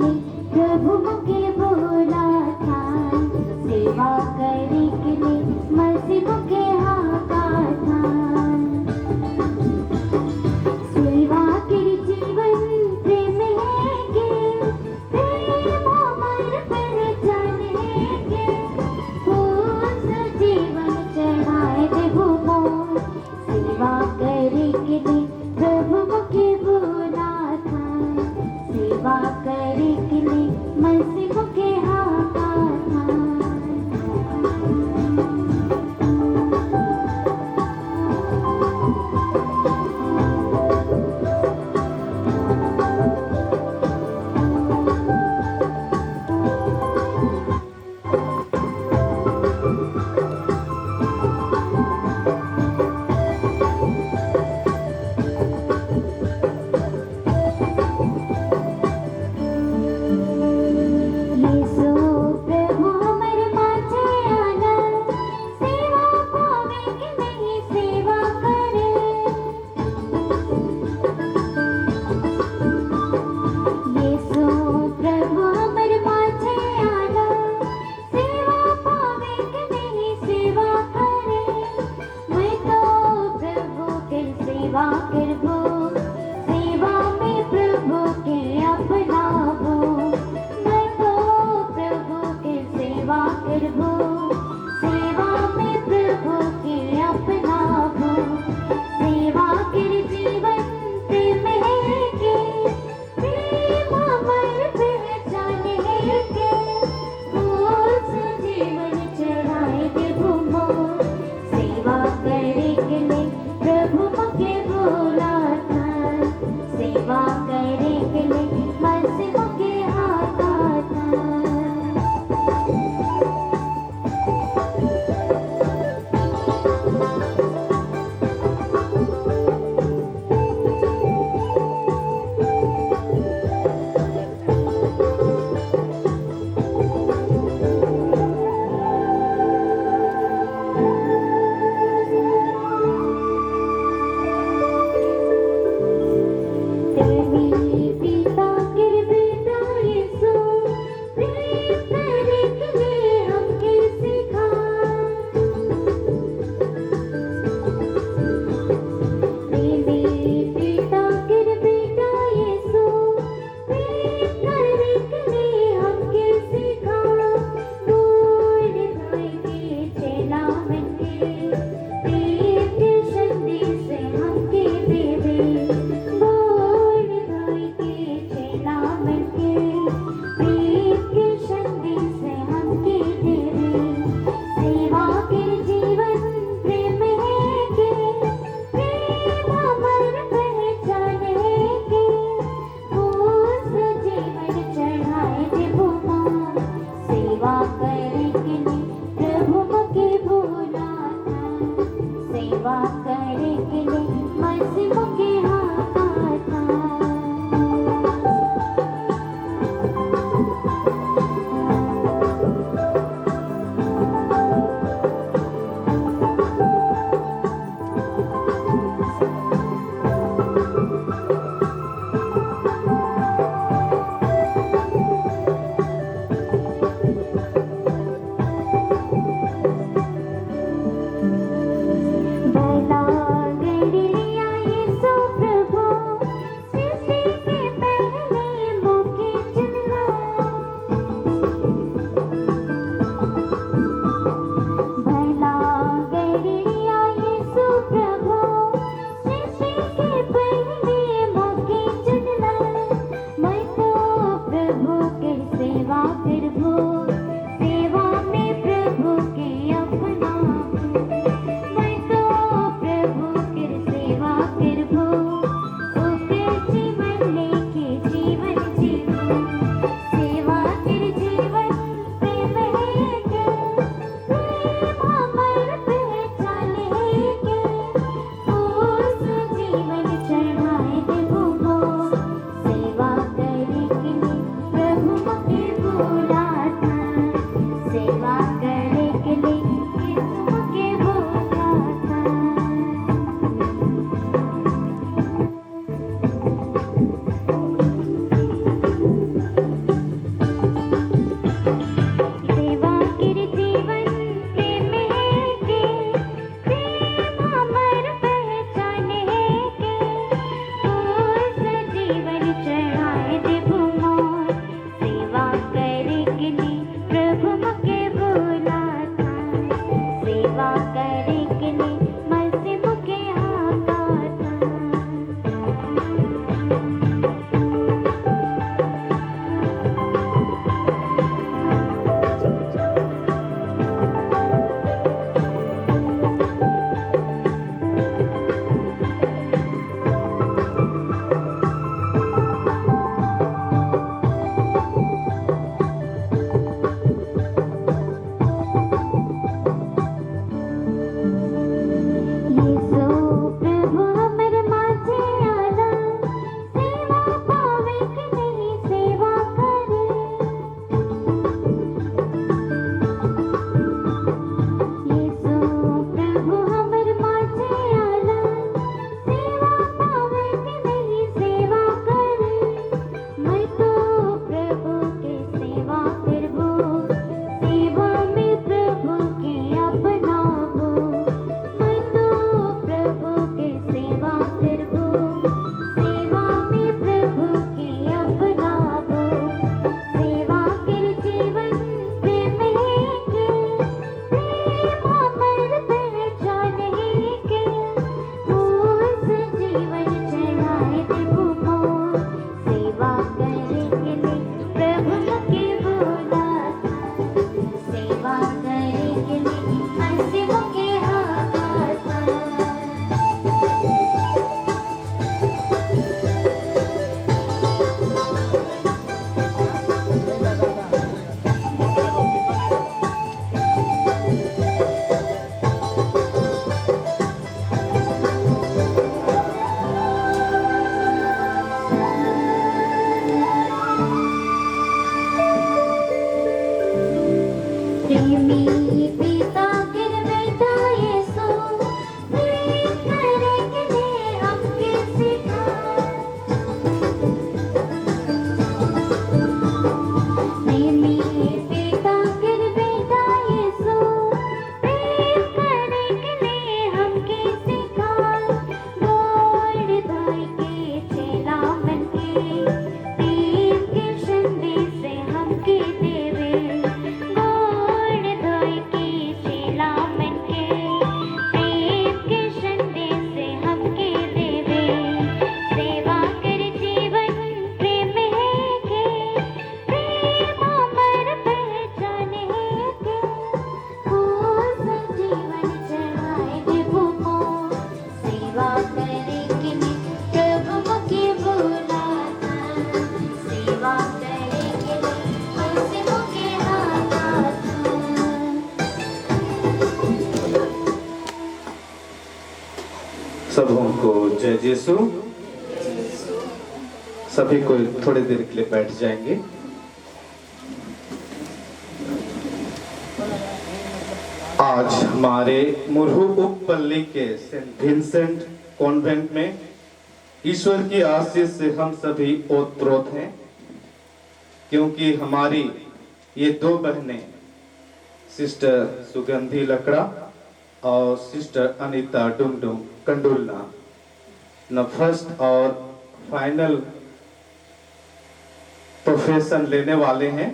ने प्रभु मुके बोला था, सेवा करे के लिए मसीह मुके हाका था। सेवा के जीवन प्रेम है के, प्रेम अमर पहचाने के, उस जीवन चढ़ाए देहु मोर। सेवा करे के लिए प्रभु मुके बोला था, सेवा करे के लिए मसीह मुके हाका था। यीशु प्रभु हमर माझे आना, सेवा पावे के नहीं सेवा करे। यीशु प्रभु हमर माझे आना, सेवा पावे के नहीं सेवा करे। मैं तो प्रभु के सेवा करबो, सेवा में प्रभु के अपनाबो। मैं तो प्रभु के सेवा करबो, सेवा में प्रभु के अपनाबो। सेवा कर जीवन प्रेम है के, प्रेम अमर पहचाने के, उस जीवन चढ़ाए देहु मोर। सेवा करे के लिए प्रभु मुके बोला सबको जय यीशु। सभी को थोड़ी देर के लिए बैठ जाएंगे। आज हमारे मुरहू उपपल्ली के सेंट विंसेंट कॉन्वेंट में ईश्वर की आशीष से हम सभी ओतप्रोत हैं, क्योंकि हमारी ये दो बहनें सिस्टर सुगंधी लकड़ा और सिस्टर अनीता डुंगडुंग कंडुलना न फर्स्ट और फाइनल प्रोफेशन लेने वाले हैं।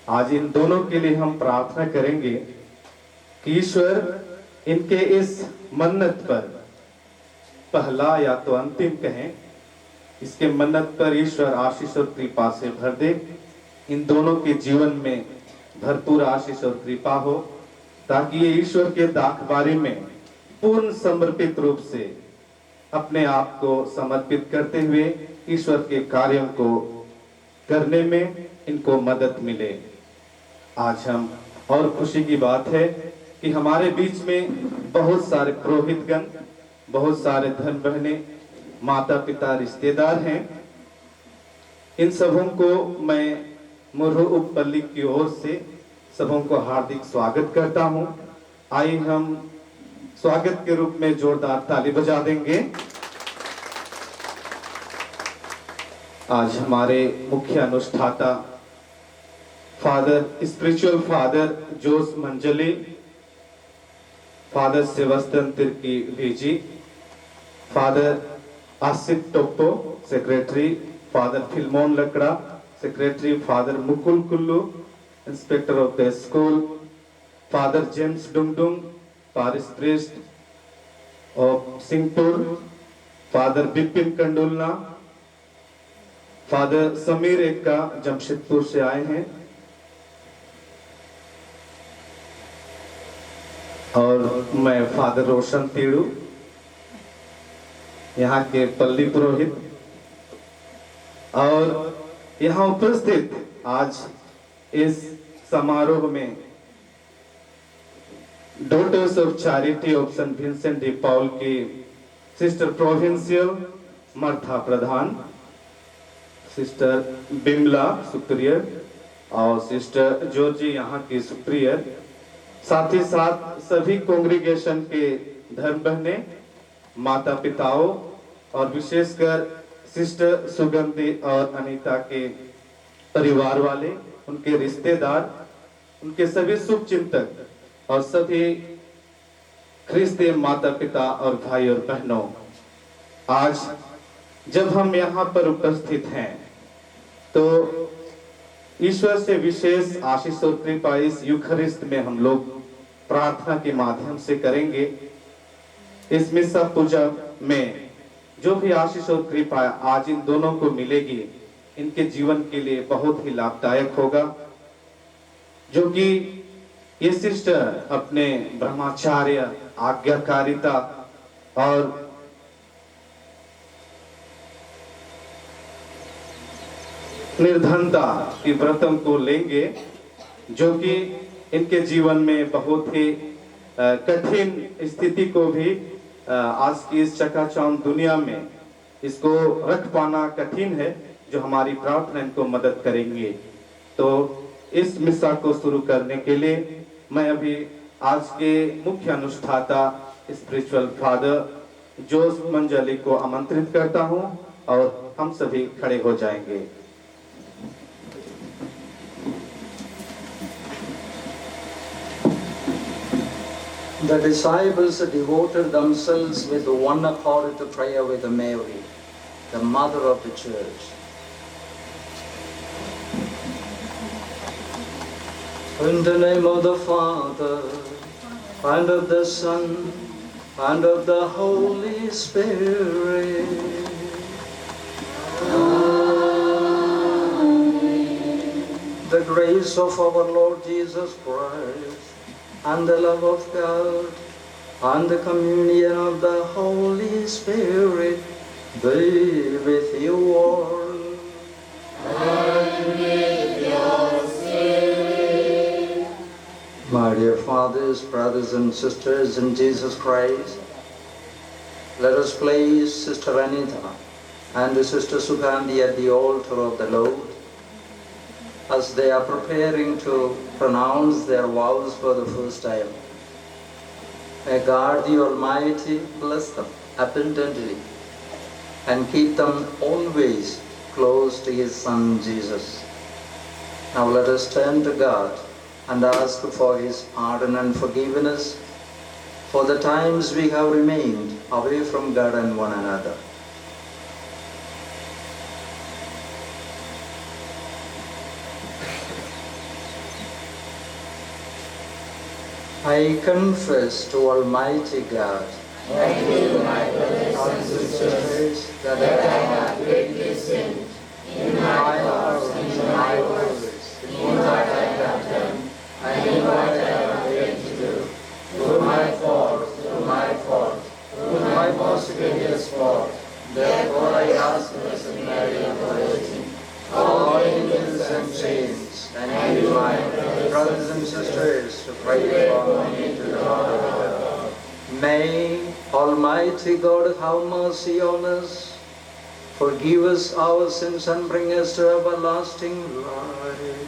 आज इन दोनों के लिए हम प्रार्थना करेंगे कि ईश्वर इनके इस मन्नत पर, पहला या तो अंतिम कहें, इसके मन्नत पर ईश्वर आशीष और कृपा से भर दे। इन दोनों के जीवन में भरपूर आशीष और कृपा हो, ताकि ये ईश्वर के दाखबारी में पूर्ण समर्पित रूप से अपने आप को समर्पित करते हुए ईश्वर के कार्यों को करने में इनको मदद मिले। आज हम, और खुशी की बात है कि हमारे बीच में बहुत सारे पुरोहितगण, बहुत सारे धन बहने, माता पिता, रिश्तेदार हैं। इन सबों को मैं मुरहू उपपल्ली की ओर से सबों को हार्दिक स्वागत करता हूं। आइए हम स्वागत के रूप में जोरदार ताली बजा देंगे। आज हमारे मुख्य अनुष्ठाता father, spiritual father Jose Manjali, father Sebastian Tirkey VG, father Asif Toppo secretary, father Philemon Lakra secretary, father Mukul Kullu inspector of the school, father James Dungdung parish priest of Singhpur, father Bipin Kandulna, father Sameer Ekka Jamshedpur से आए हैं, और मैं फादर रोशन तीड़ू यहाँ के पल्ली पुरोहित, और यहाँ उपस्थित आज इस समारोह में daughters of charity of saint Vincent de Paul की sister provincial Martha Pradhan, sister Bimla superior और सिस्टर जॉर्जी यहाँ की सुप्रियर, साथ ही साथ सभी कांग्रीगेशन के धर्म बहने, माता पिताओं और विशेषकर सिस्टर सुगंधी और अनीता के परिवार वाले, उनके रिश्तेदार, उनके सभी शुभ चिंतक और सभी ख्रिस्तीय माता पिता और भाई और बहनों, आज जब हम यहाँ पर उपस्थित हैं तो ईश्वर से विशेष आशीष और कृपा इस यूखरिस्त में हम लोग प्रार्थना के माध्यम से करेंगे। इस मिसा पूजा में जो भी आशीष और कृपा आज इन दोनों को मिलेगी, इनके जीवन के लिए बहुत ही लाभदायक होगा, जो कि ये सिस्टर अपने ब्रह्मचार्य, आज्ञाकारिता और निर्धनता की व्रतम को लेंगे, जो कि इनके जीवन में बहुत ही कठिन स्थिति को भी आज की इस चकाचौंध दुनिया में इसको रख पाना कठिन है, जो हमारी प्रार्थना इनको मदद करेंगे। तो इस मिसा को शुरू करने के लिए मैं अभी आज के मुख्य अनुष्ठाता स्पिरिचुअल फादर जोस मंजली को आमंत्रित करता हूं, और हम सभी खड़े हो जाएंगे। The disciples devoted themselves with one accord to prayer with Mary, the mother of the church. In the name of the Father, and of the Son, and of the Holy Spirit. The grace of our Lord Jesus Christ, and the love of God, and the communion of the Holy Spirit be with you all. And with your spirit. My dear fathers, brothers and sisters in Jesus Christ, Let us place Sister Anita and Sister Sugandhi at the altar of the Lord as they are preparing to pronounce their vows for the first time. May God the Almighty bless them abundantly and keep them always close to His Son Jesus. Now let us turn to God and ask for His pardon and forgiveness for the times we have remained away from God and one another. I confess to Almighty God and to my brothers and sisters that that I have greatly sinned in my thoughts and in my words, in what I have done and in what I have failed to do, through my fault, through my most grievous fault. Therefore I ask Blessed Mary, our Virgin, all angels and saints, and you, my brothers and sisters, to pray for me to the Lord of God. May Almighty God have mercy on us, forgive us our sins, and bring us to everlasting life.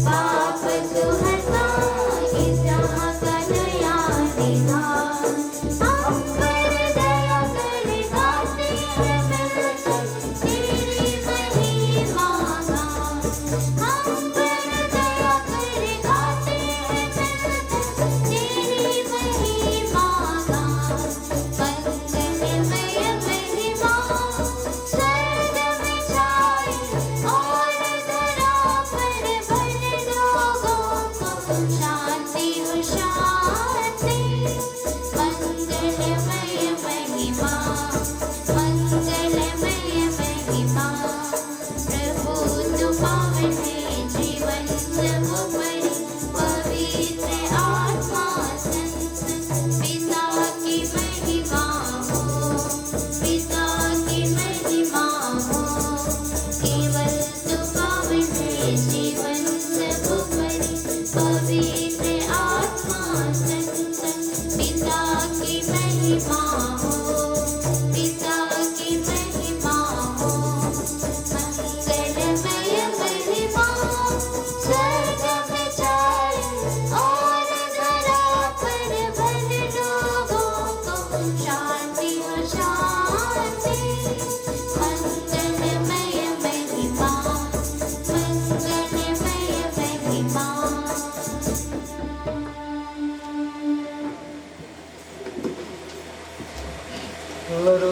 पाप सुहता इस जहाँ का नया निधान।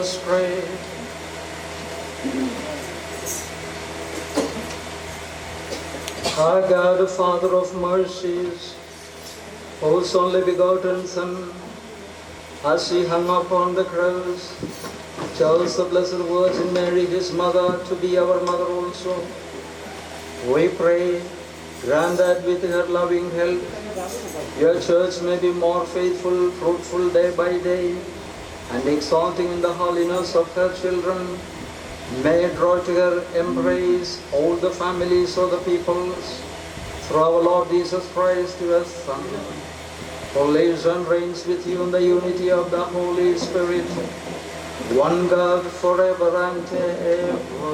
us pray. Our God, the Father of mercies, whose only begotten Son, as he hung upon the cross, chose the Blessed Virgin Mary, his mother, to be our mother also. We pray, grant that with her loving help, your church may be more faithful, fruitful day by day, and exalting in the holiness of her children, may draw to her embrace all the families of the peoples, through our Lord Jesus Christ, your Son, who lives and reigns with you in the unity of the Holy Spirit, one God forever and ever.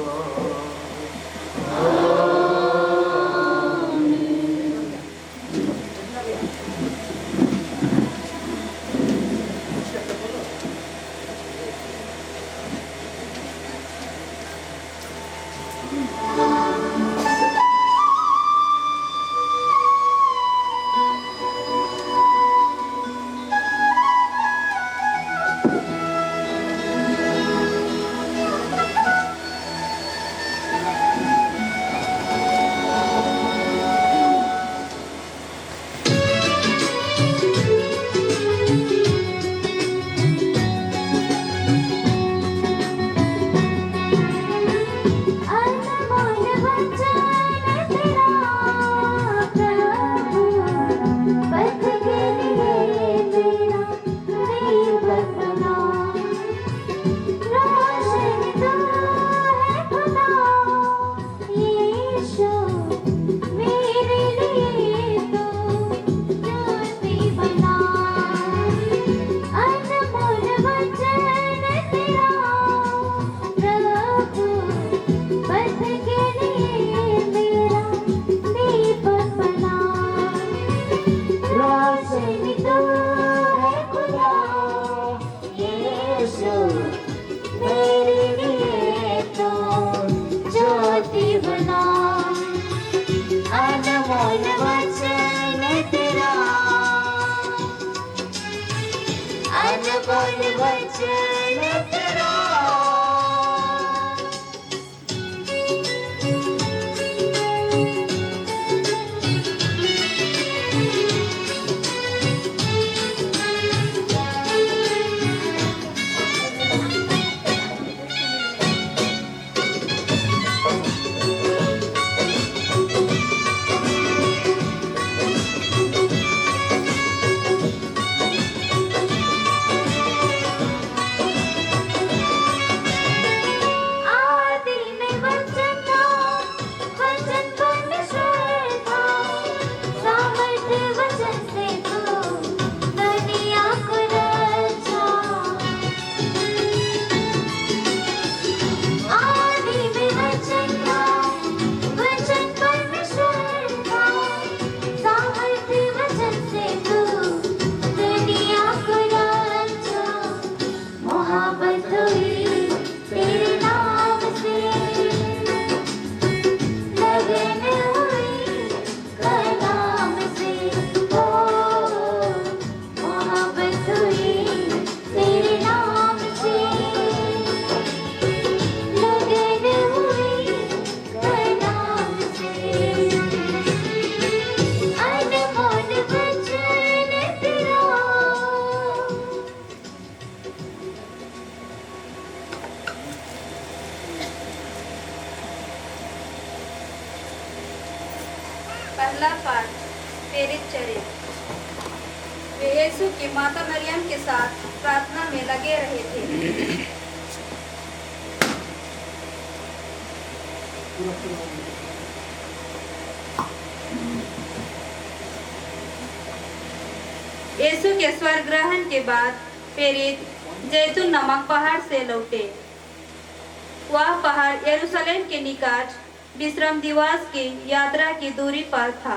पहला पाठ प्रेरित चरित्र। वे यीशु की माता मरियम के साथ प्रार्थना में लगे रहे थे। यीशु के स्वर्ग ग्रहण के बाद प्रेरित जैतून नामक पहाड़ से लौटे। वह पहाड़ यरूशलेम के निकट विश्राम दिवस की यात्रा की दूरी पर था।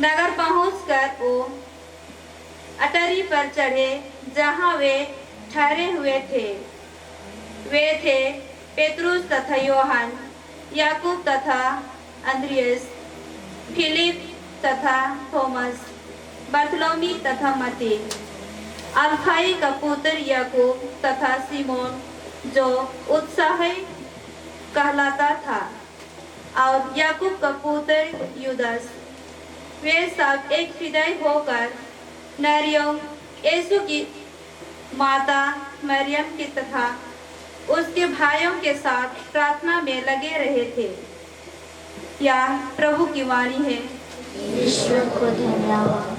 नगर पहुंचकर वो अटरी पर चढ़े जहां वे ठहरे हुए थे। वे थे पेतरुस तथा योहन, याकूब तथा अंद्रियास, फिलिप तथा थॉमस, बर्थलोमी तथा मती, अल्फाई का पुत्र याकूब तथा सिमोन जो उत्साही कहलाता था और याकूब का पुत्र यूदास, वे सब एक फिदाई होकर मरियम यीशु की माता मरियम की तथा उसके भाइयों के साथ प्रार्थना में लगे रहे थे। यह प्रभु की वाणी है। ईश्वर को धन्यवाद।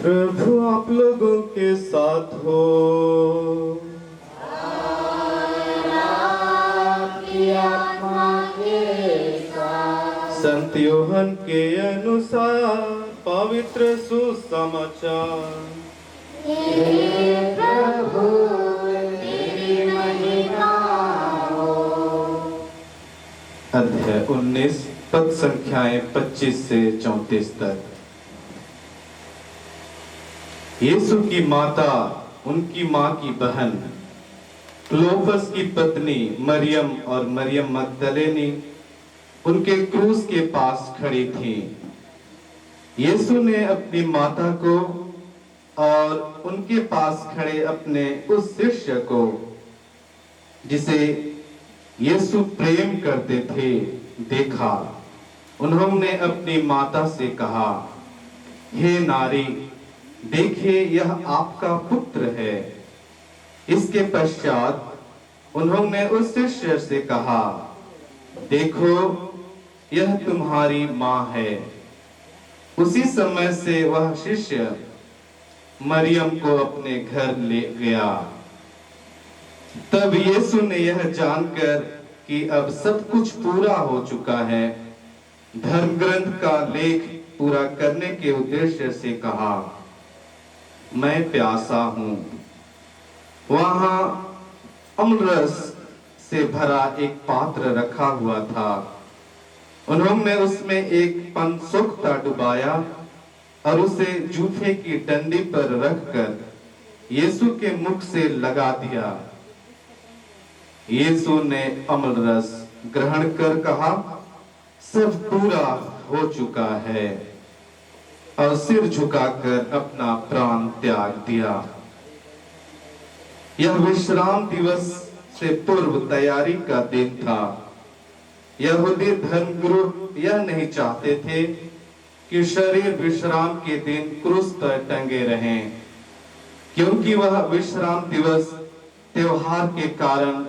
प्रभु आप लोगों के साथ हो। संत यूहन्ना के अनुसार पवित्र सुसमाचार। अध्याय 19 पद संख्याएं 25 से 34 तक। यीशु की माता, उनकी मां की बहन, क्लोपस की पत्नी मरियम और मरियम मगदलेनी उनके क्रूस के पास खड़ी थी। यीशु ने अपनी माता को और उनके पास खड़े अपने उस शिष्य को, जिसे यीशु प्रेम करते थे, देखा। उन्होंने अपनी माता से कहा, हे नारी, देखिए यह आपका पुत्र है। इसके पश्चात उन्होंने उस शिष्य से कहा, देखो यह तुम्हारी मां है। उसी समय से वह शिष्य मरियम को अपने घर ले गया। तब यीशु ने यह जानकर कि अब सब कुछ पूरा हो चुका है, धर्म ग्रंथ का लेख पूरा करने के उद्देश्य से कहा, मैं प्यासा हूं। वहां अम्लरस से भरा एक पात्र रखा हुआ था। उन्होंने उसमें एक पनसोखता डुबाया और उसे जूफे की डंडी पर रखकर यीशु के मुख से लगा दिया। यीशु ने अम्लरस ग्रहण कर कहा, सब पूरा हो चुका है, और सिर झुकाकर अपना प्राण त्याग दिया। यह विश्राम दिवस से पूर्व तैयारी का दिन था। यहूदी धर्मगुरु यह नहीं चाहते थे कि शरीर विश्राम के दिन क्रूस पर टंगे रहें, क्योंकि वह विश्राम दिवस त्योहार के कारण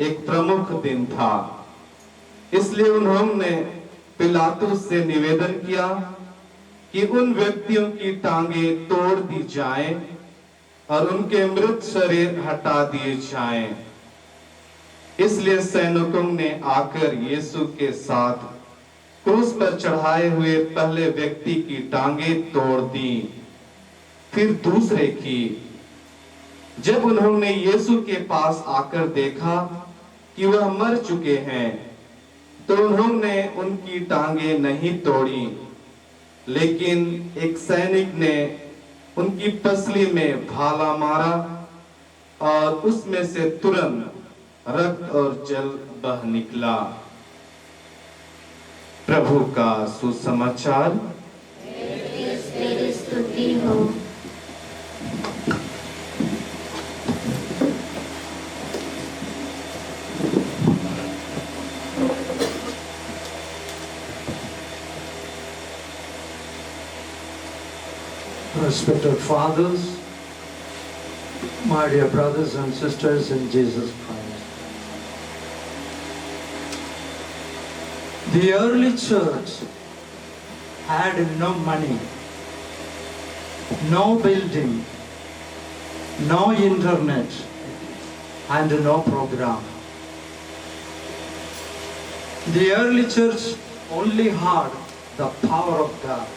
एक प्रमुख दिन था। इसलिए उन्होंने पिलातुस से निवेदन किया कि उन व्यक्तियों की टांगे तोड़ दी जाएं और उनके मृत शरीर हटा दिए जाएं। इसलिए सैनिकों ने आकर यीशु के साथ क्रूस पर चढ़ाए हुए पहले व्यक्ति की टांगे तोड़ दी, फिर दूसरे की। जब उन्होंने यीशु के पास आकर देखा कि वह मर चुके हैं, तो उन्होंने उनकी टांगे नहीं तोड़ी, लेकिन एक सैनिक ने उनकी पसली में भाला मारा और उसमें से तुरंत रक्त और जल बह निकला। प्रभु का सुसमाचार। तेरी स्तुति हो। Respected fathers, my dear brothers and sisters in Jesus Christ. The early church had no money, no building, no internet, and no program. The early church only had the power of God,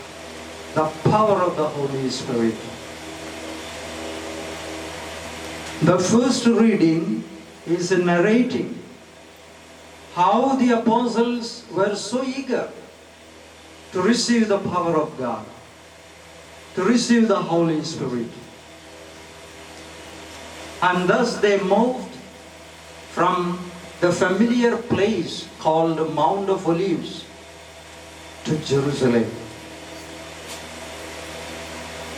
the power of the Holy Spirit. The first reading is narrating how the apostles were so eager to receive the power of God, to receive the Holy Spirit. And thus they moved from the familiar place called Mount of Olives to Jerusalem.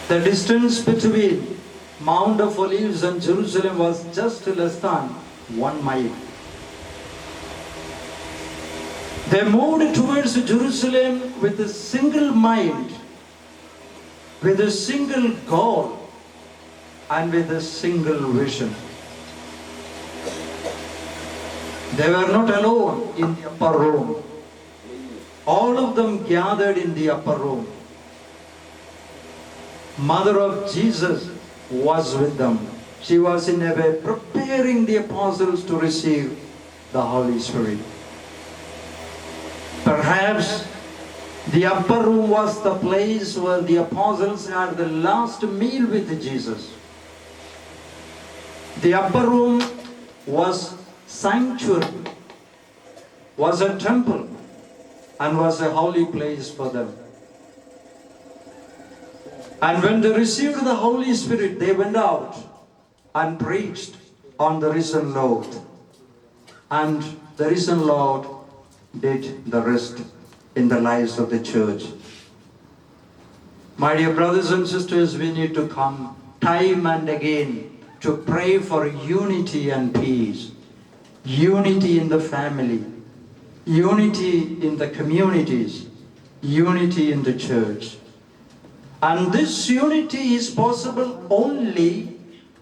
The distance between Mount of Olives and Jerusalem was just less than 1 mile. They moved towards Jerusalem with a single mind, with a single goal, and with a single vision. They were not alone in the upper room. All of them gathered in the upper room. mother of Jesus, was with them. She was in a way preparing the apostles to receive the Holy Spirit. Perhaps the upper room was the place where the apostles had the last meal with Jesus. The upper room was sanctuary, was a temple, and was a holy place for them. And when they received the Holy Spirit, they went out and preached on the risen Lord. And the risen Lord did the rest in the lives of the church. My dear brothers and sisters, we need to come time and again to pray for unity and peace. Unity in the family, unity in the communities, unity in the church. And this unity is possible only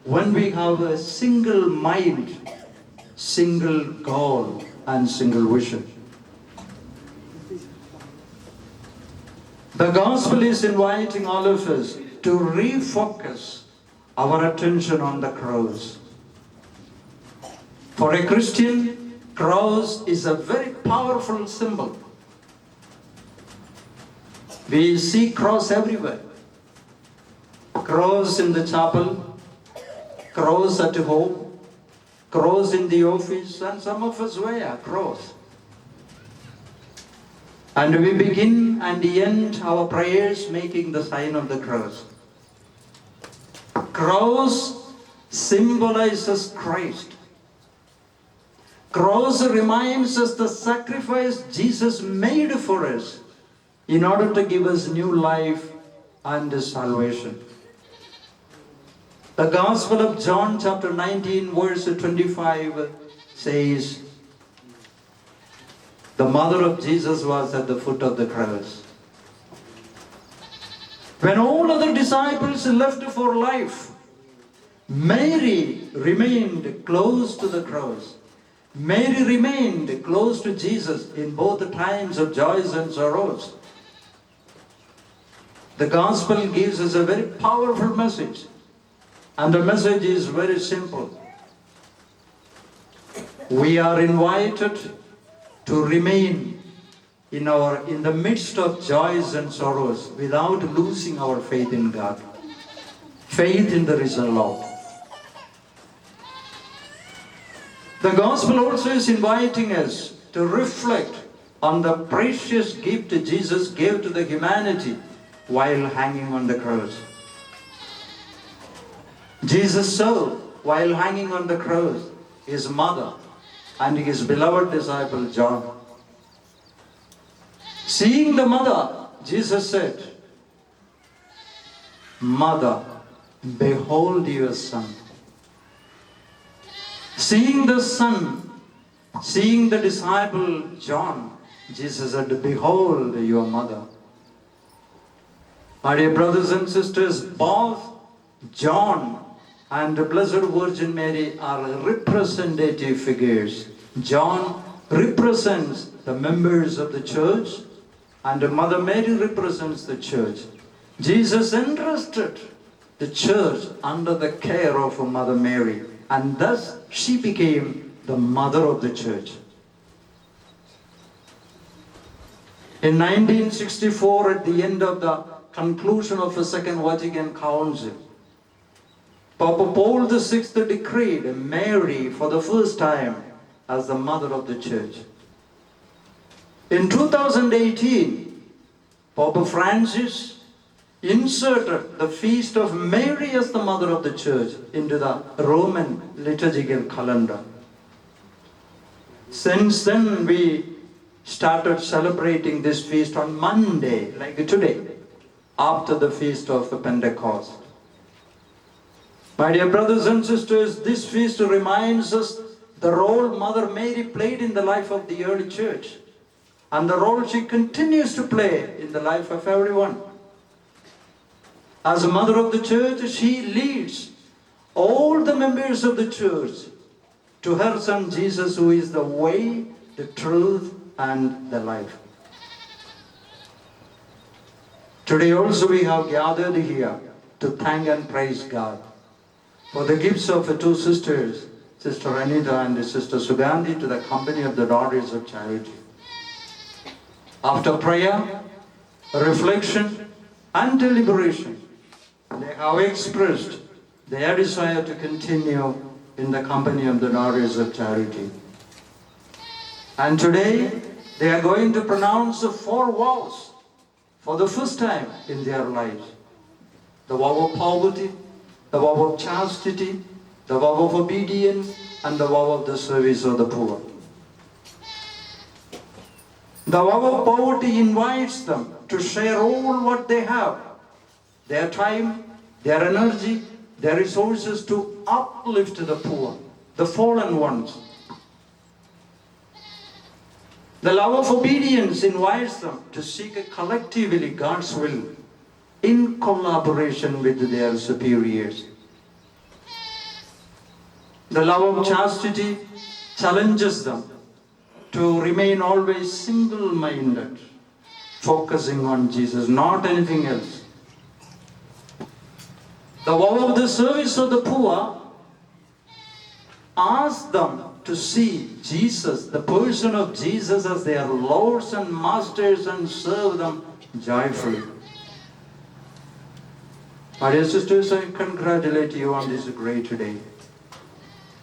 when we have a single mind, single goal, and single vision. The gospel is inviting all of us to refocus our attention on the cross. For a Christian, cross is a very powerful symbol. We see cross everywhere. Cross in the chapel, cross at home, cross in the office, and some of us wear cross. And we begin and end our prayers making the sign of the cross. Cross symbolizes Christ. Cross reminds us the sacrifice Jesus made for us in order to give us new life and salvation. The Gospel of John chapter 19 verse 25 says, the mother of Jesus was at the foot of the cross. When all other disciples left for life, Mary remained close to the cross. Mary remained close to Jesus in both the times of joys and sorrows. The gospel gives us a very powerful message, and the message is very simple. We are invited to remain in the midst of joys and sorrows without losing our faith in God, faith in the risen Lord. The gospel also is inviting us to reflect on the precious gift Jesus gave to the humanity while hanging on the cross. Jesus saw, while hanging on the cross, his mother and his beloved disciple John. Seeing the mother, Jesus said, "Mother, behold your son." Seeing the son, seeing the disciple John, Jesus said, "Behold your mother." My dear brothers and sisters, both John and the Blessed Virgin Mary are representative figures. John represents the members of the church, and Mother Mary represents the church. Jesus entrusted the church under the care of Mother Mary, and thus she became the mother of the church. In 1964, at the end of the conclusion of the Second Vatican Council, Papa Paul VI decreed Mary for the first time as the mother of the church. In 2018, Papa Francis inserted the feast of Mary as the mother of the church into the Roman liturgical calendar. Since then, we started celebrating this feast on Monday, like today, after the feast of Pentecost. My dear brothers and sisters, this feast reminds us the role Mother Mary played in the life of the early church, and the role she continues to play in the life of everyone. As a mother of the church, she leads all the members of the church to her son Jesus, who is the way, the truth, and the life. Today also we have gathered here to thank and praise God for the gifts of the two sisters, Sister Anita and Sister Sugandhi, to the company of the Daughters of Charity. After prayer, reflection and deliberation, they have expressed their desire to continue in the company of the Daughters of Charity. And today, they are going to pronounce the 4 vows for the first time in their lives. The vow of poverty, the vow of chastity, the vow of obedience, and the vow of the service of the poor. The vow of poverty invites them to share all what they have, their time, their energy, their resources, to uplift the poor, the fallen ones. The love of obedience invites them to seek collectively God's will in collaboration with their superiors. The love of chastity challenges them to remain always single-minded, focusing on Jesus, not anything else. The vow of the service of the poor asks them to see Jesus, the person of Jesus, as their lords and masters, and serve them joyfully. My dear sisters, I congratulate you on this great day.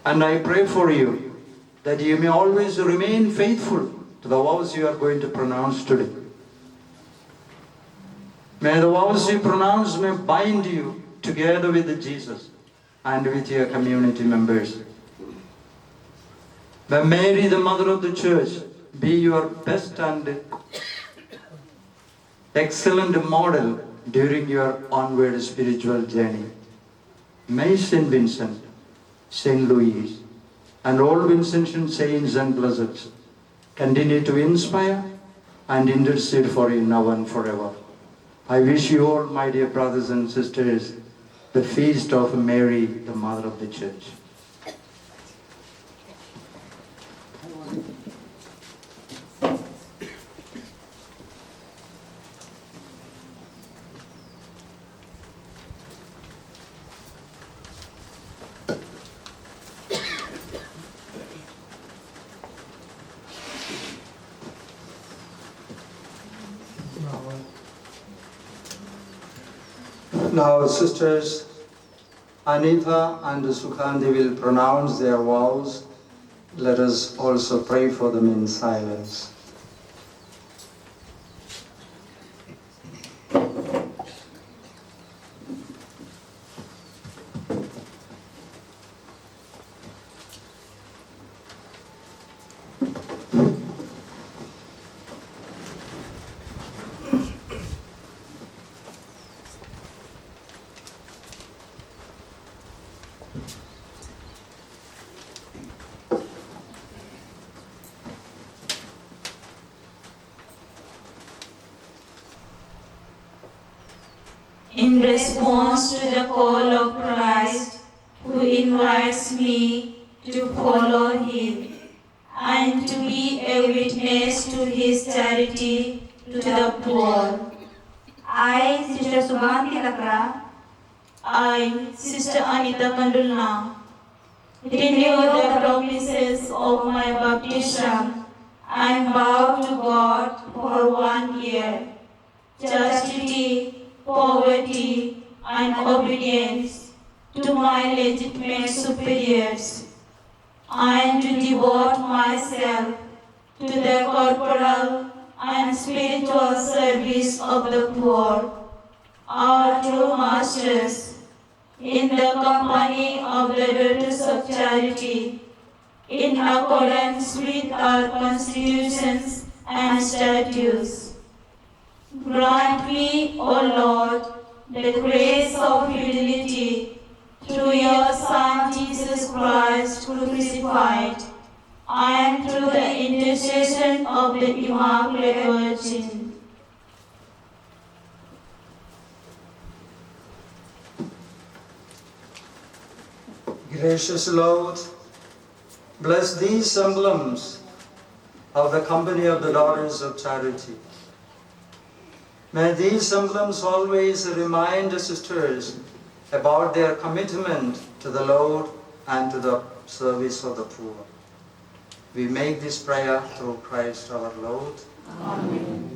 And I pray for you that you may always remain faithful to the vows you are going to pronounce today. May the vows you pronounce may bind you together with Jesus and with your community members. May Mary, the Mother of the Church, be your best and excellent model during your onward spiritual journey. May Saint Vincent, Saint Louis, and all Vincentian saints and blesseds continue to inspire and intercede for you now and forever. I wish you all, my dear brothers and sisters, the feast of Mary, the Mother of the Church. Now, sisters Anita and Sugandhi will pronounce their vows. Let us also pray for them in silence. In response to the call of Christ, who invites me to follow him and to be a witness to his charity to the poor. I, Sister Sugandhi Lakra, I, Sister Anita Kandulna, renew the promises of my baptism and vow to God for 1 year, chastity, poverty, and obedience to my legitimate superiors, and to devote myself to the corporal and spiritual service of the poor, our true masters, in the company of the Daughters of Charity, in accordance with our constitutions and statutes. Grant me, O Lord, the grace of fidelity through your Son Jesus Christ crucified, and through the intercession of the Immaculate Virgin. Gracious Lord, bless these emblems of the company of the Daughters of Charity. May these emblems always remind the sisters about their commitment to the Lord and to the service of the poor. We make this prayer through Christ our Lord. Amen.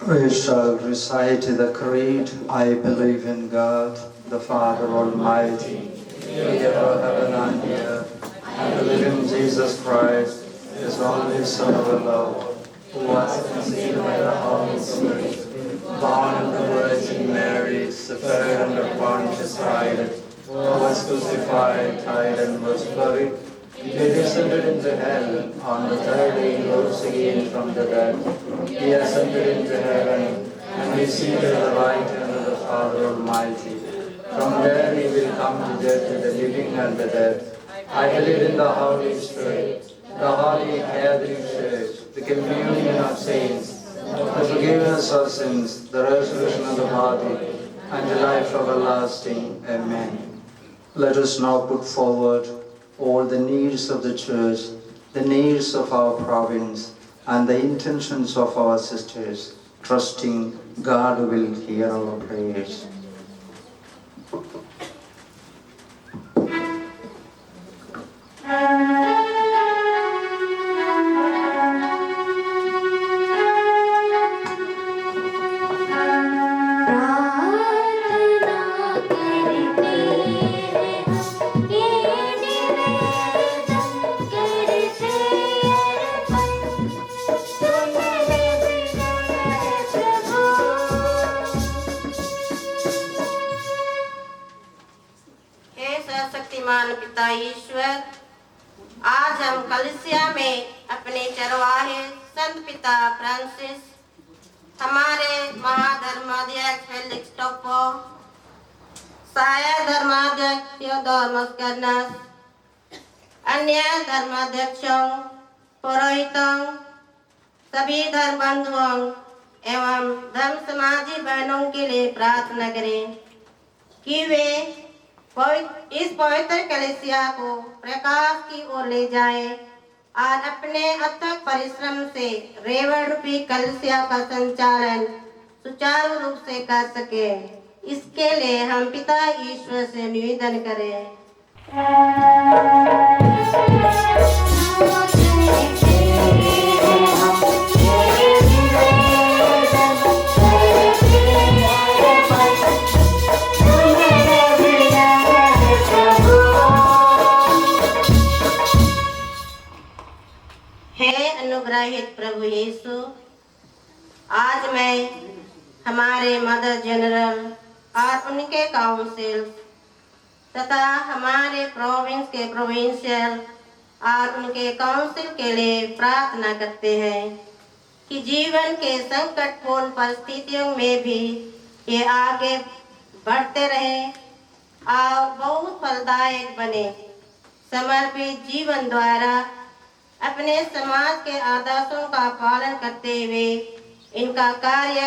We shall recite the creed. I believe in God, the Father Almighty, creator of heaven and earth. I believe in Jesus Christ, his only Son of the Lord, who was conceived by the Holy Spirit, born of the Virgin Mary, suffered under Pontius Pilate, was crucified, died, and was buried. He descended into hell. On the third day he rose again from the dead. He ascended into heaven, and is seated at the right hand of the Father Almighty. From there he will come to judge the living and the dead. I believe in the Holy Spirit, the Holy Catholic Church, the communion of saints, the forgiveness of sins, the resurrection of the body, and the life everlasting. Amen. Let us now put forward all the needs of the Church, the needs of our province, and the intentions of our sisters, trusting God will hear our prayers. Shaktimaan पिता ईश्वर, आज हम कलीसिया में अपने चरवाहे संत पिता Francis, हमारे महाधर्माध्यक्ष Felix Toppo, सहायक धर्माध्यक्ष थियोडोर मस्करनस, अन्य धर्माध्यक्षों, पुरोहितों, सभी धर्म बंधुओं एवं धर्म समाजी बहनों के लिए प्रार्थना करें कि वे इस पवित्र कलीसिया को प्रकाश की ओर ले जाए और अपने अथक परिश्रम से रेवण रूपी कलीसिया का संचालन सुचारू रूप से कर सके। इसके लिए हम पिता ईश्वर से निवेदन करें। अनुग्रहित प्रभु यीशु, आज मैं हमारे मदर जनरल और उनके काउंसिल तथा हमारे प्रोविंस के प्रोविंशियल और उनके काउंसिल के लिए प्रार्थना करते हैं कि जीवन के संकटपूर्ण परिस्थितियों में भी ये आगे बढ़ते रहें और बहुत फलदायक बने। समर्पित जीवन द्वारा अपने समाज के आदर्शों का पालन करते हुए इनका कार्य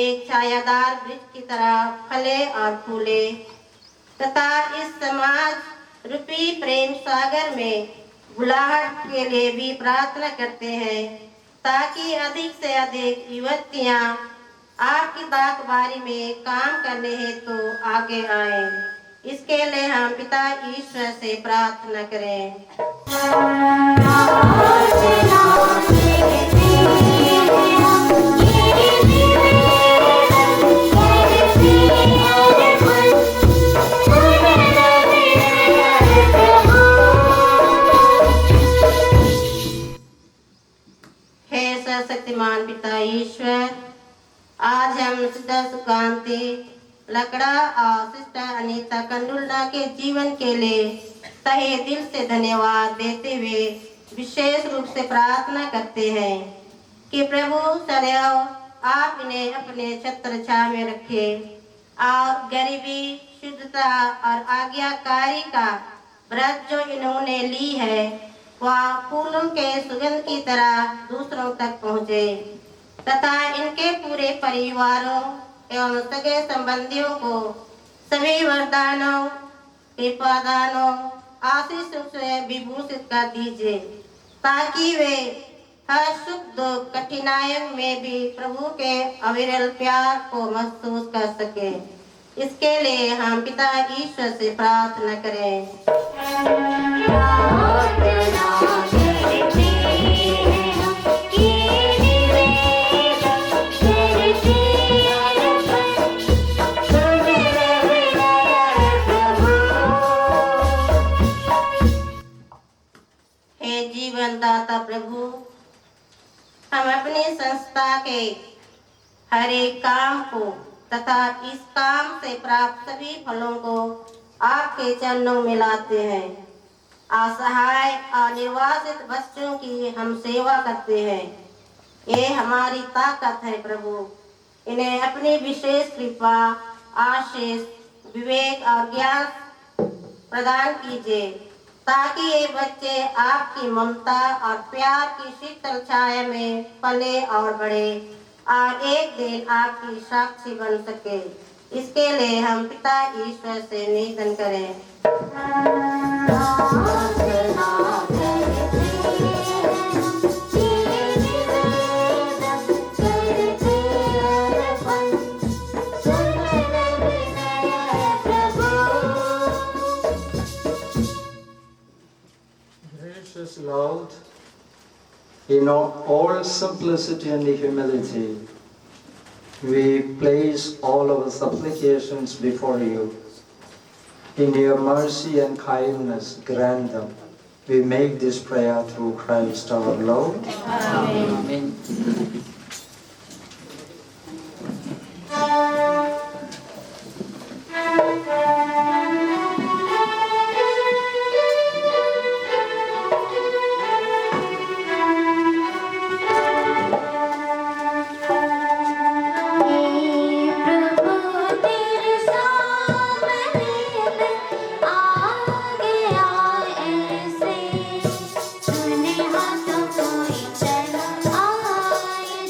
एक छायादार वृक्ष की तरह फले और फूले तथा इस समाज रूपी प्रेम सागर में बुलाहट के लिए भी प्रार्थना करते हैं ताकि अधिक से अधिक युवतियां आपकी दाकबारी में काम करने हेतु आगे आएं। इसके लिए हम पिता ईश्वर से प्रार्थना करें। पिता ईश्वर, आज हम सिस्टर सुकांति लकड़ा और सिस्टर अनीता कंडुलना के जीवन के लिए तहे दिल से धन्यवाद देते हुए विशेष रूप से प्रार्थना करते हैं कि प्रभु सदैव आप इन्हें अपने छत्र छाया में रखें और गरीबी, शुद्धता और आज्ञाकारी का व्रत जो इन्होंने ली है वह फूलों के सुगंध की तरह दूसरों तक पहुँचे तथा इनके पूरे परिवारों एवं सगे संबंधियों को सभी वरदानों, कृपादानों, आशीषों से विभूषित कर दीजिए ताकि वे हर सुख दुख कठिनाइयों में भी प्रभु के अविरल प्यार को महसूस कर सके। इसके लिए हम पिता ईश्वर से प्रार्थना करें। हे जीवन दाता प्रभु, हम अपनी संस्था के हर एक काम को तथा इस काम से प्राप्त सभी फलों को आपके चरणों में लाते हैं। असहाय और निर्वासित बच्चों की हम सेवा करते हैं। ये हमारी ताकत है प्रभु, इन्हें अपनी विशेष कृपा, आशीष, विवेक और ज्ञान प्रदान कीजिए ताकि ये बच्चे आपकी ममता और प्यार की शीतल छाया में पले और बढ़े और एक दिन आपकी साक्षी बन सके। इसके लिए हम पिता ईश्वर से निवेदन करें। Gracious Lord, in all simplicity and humility, we place all our supplications before you. In your mercy and kindness, grant them. We make this prayer through Christ our Lord. Amen. हाथों कोई चला आए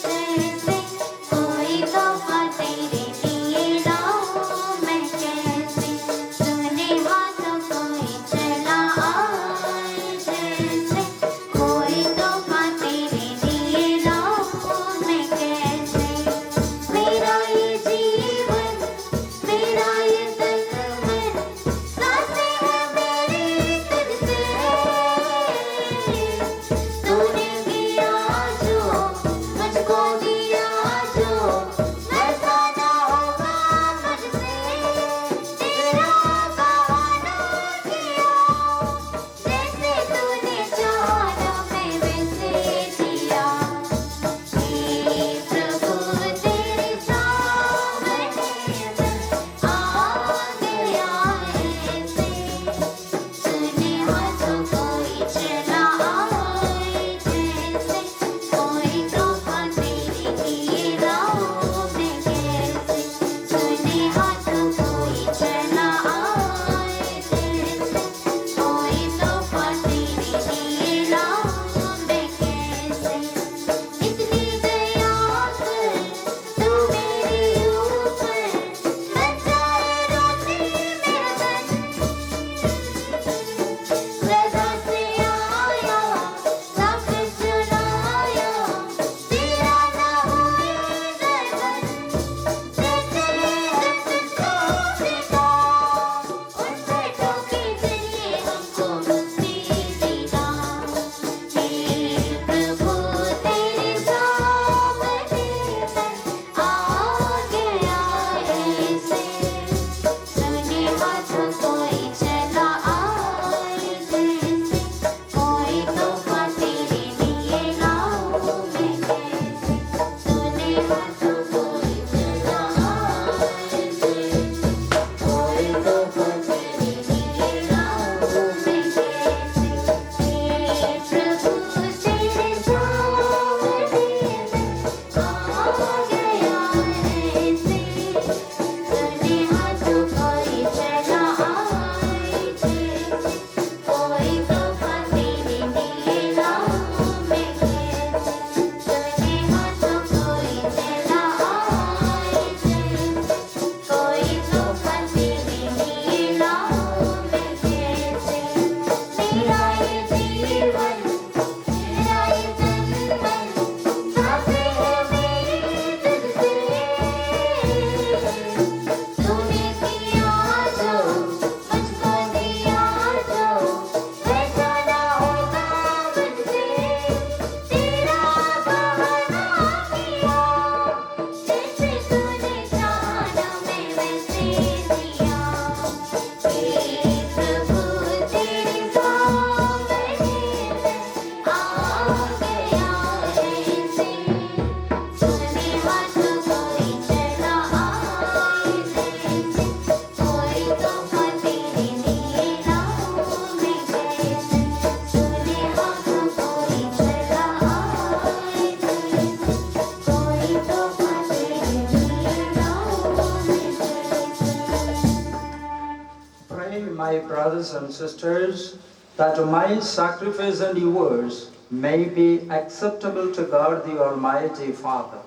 my brothers and sisters, that my sacrifice and yours may be acceptable to God the Almighty Father.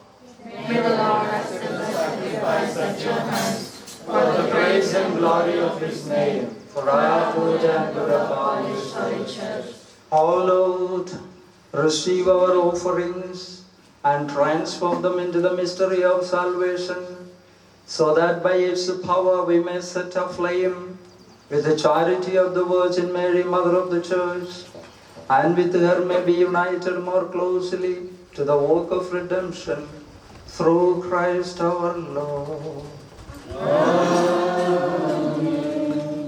May the Lord accept the sacrifice at your hands for the praise and glory of his name, for our good and good of all his holy church. O Lord, receive our offerings and transform them into the mystery of salvation, so that by its power we may set aflame with the charity of the Virgin Mary, Mother of the Church, and with her may be united more closely to the work of redemption through Christ our Lord. Amen.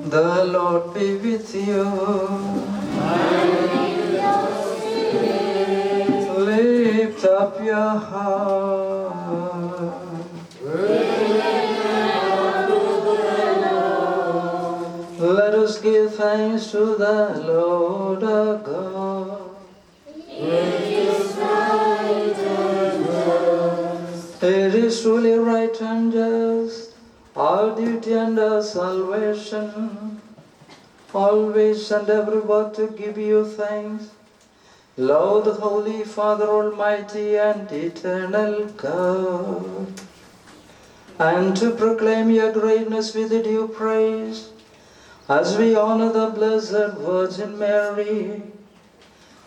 The Lord be with you. Lift up your heart. Let us give thanks to the Lord our God. It is truly right and just, our duty and our salvation, always and everywhere to give you thanks, Lord, Holy Father, Almighty and Eternal God, and to proclaim your greatness with due praise, as we honor the Blessed Virgin Mary,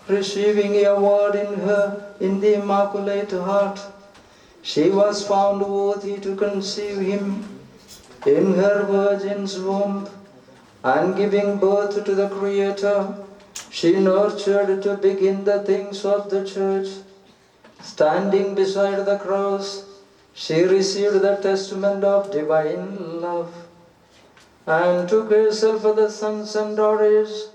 receiving your word in her, in the Immaculate Heart, she was found worthy to conceive him in her virgin's womb, and giving birth to the Creator, she nurtured to begin the things of the Church. Standing beside the cross, she received the testament of divine love, and took herself for the sons and daughters,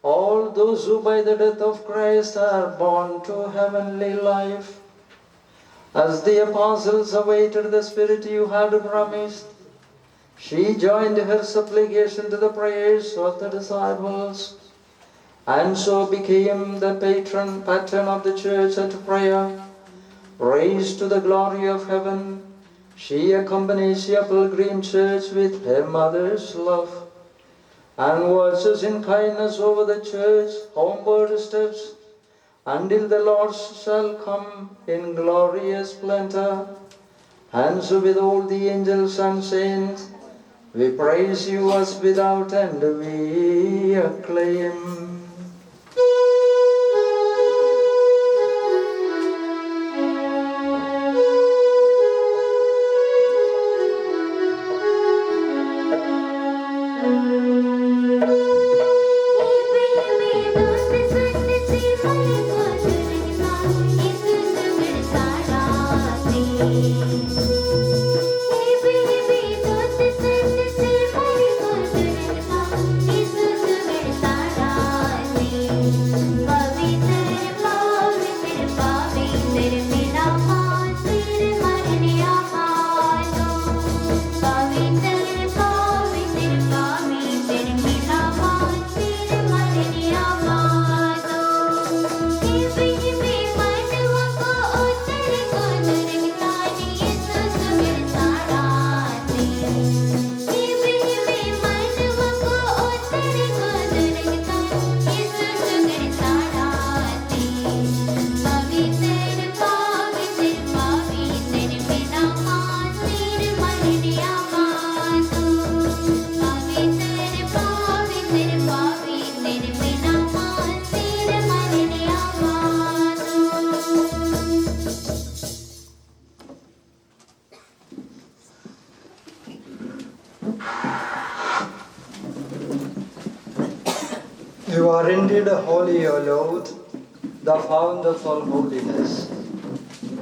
all those who by the death of Christ are born to heavenly life. As the apostles awaited the Spirit you had promised, she joined her supplication to the prayers of the disciples, and so became the pattern of the Church at prayer. Raised to the glory of heaven, she accompanies your pilgrim Church with her mother's love, and watches in kindness over the Church homeward steps, until the Lord shall come in glorious splendor. And so with all the angels and saints, we praise you as without end we acclaim. You are indeed holy, O Lord, the fount of all holiness.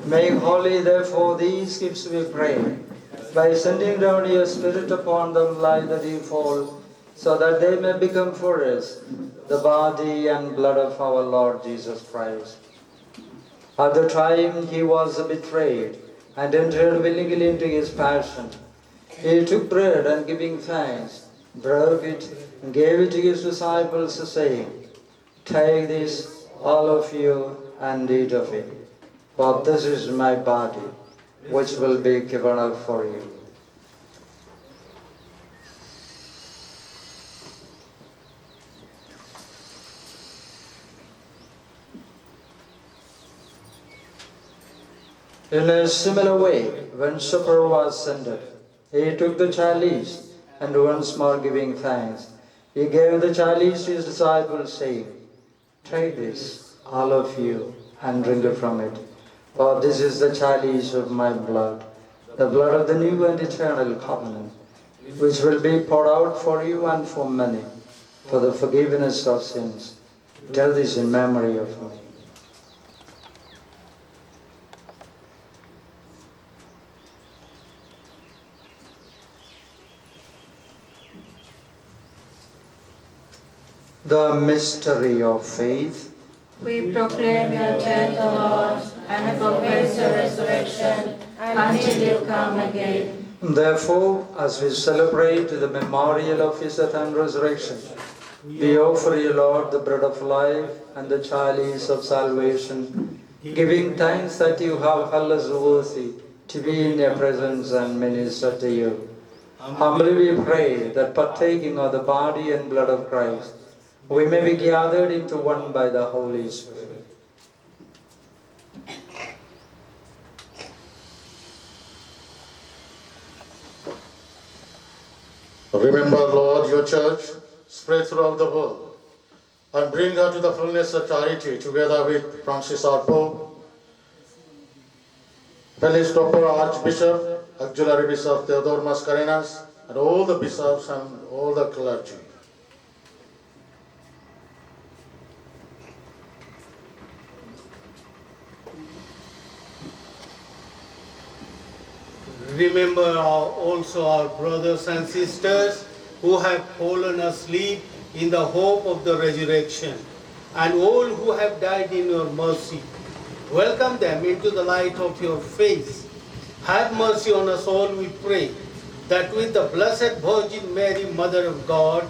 Make holy, therefore, these gifts, we pray, by sending down your Spirit upon them like the dewfall, so that they may become for us the body and blood of our Lord Jesus Christ. At the time he was betrayed and entered willingly into his passion, he took bread and giving thanks, broke it, and gave it to his disciples, saying, "Take this, all of you, and eat of it, for this is my body, which will be given up for you." In a similar way, when supper was ended, he took the chalice, and once more giving thanks, he gave the chalice to his disciples, saying, "Take this, all of you, and drink from it. For this is the chalice of my blood, the blood of the new and eternal covenant, which will be poured out for you and for many, for the forgiveness of sins. Do this in memory of me." The mystery of faith. We proclaim your death, O Lord, and proclaim your resurrection until you come again. Therefore, as we celebrate the memorial of his death and resurrection, we offer you, Lord, the bread of life and the chalice of salvation, giving thanks that you have held us worthy to be in your presence and minister to you. Humbly we pray that partaking of the body and blood of Christ, we may be gathered into one by the Holy Spirit. Remember, Lord, your church spread throughout the world, and bring her to the fullness of charity together with Francis our Pope, Felix Topper Archbishop, Auxiliary Bishop Theodore Mascarenas, and all the bishops and all the clergy. Remember also our brothers and sisters who have fallen asleep in the hope of the resurrection, and all who have died in your mercy. Welcome them into the light of your face. Have mercy on us all, we pray, that with the Blessed Virgin Mary, Mother of God,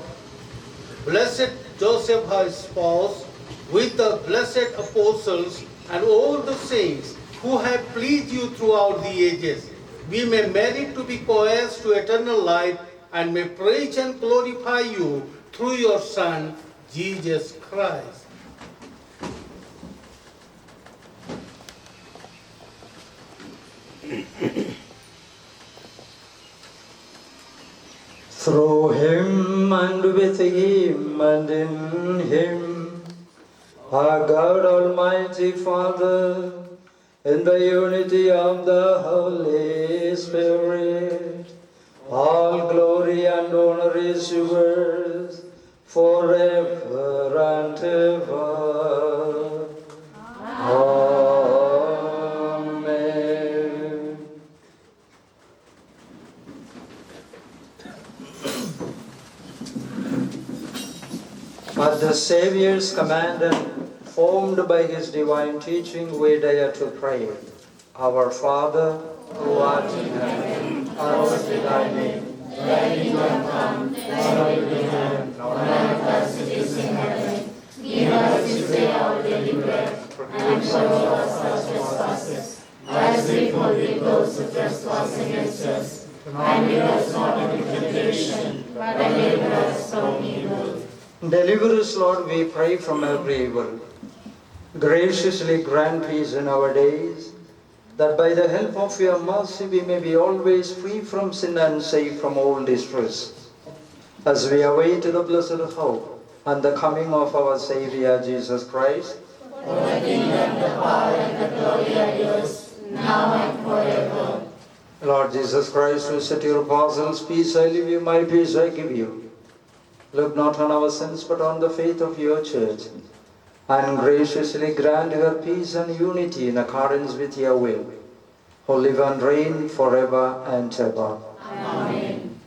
Blessed Joseph, her spouse, with the blessed apostles and all the saints who have pleased you throughout the ages, we may merit to be co-heirs to eternal life and may praise and glorify you through your Son, Jesus Christ. Through him and with him and in him, our God Almighty Father, in the unity of the Holy Spirit, all glory and honor is yours forever and ever. Amen. At the Saviour's command and formed by his divine teaching, we dare to pray. Our Father, who art in heaven, hallowed be thy name. Thy kingdom come, thy will be done, on earth as it is in heaven. Give us this day our daily bread, and forgive us our trespasses, as we forgive those who trespass against us. And lead us not into temptation, but deliver us from evil. Deliver us, Lord, we pray, from every evil. Graciously grant peace in our days, that by the help of your mercy we may be always free from sin and safe from all distress, as we await the blessed hope and the coming of our Saviour Jesus Christ. For the kingdom, the power, and the glory are yours, now and forever. Lord Jesus Christ, who said to your apostles, "Peace I leave you, my peace I give you," look not on our sins, but on the faith of your church, and graciously grant her peace and unity in accordance with your will, who live and reign forever and ever. Amen.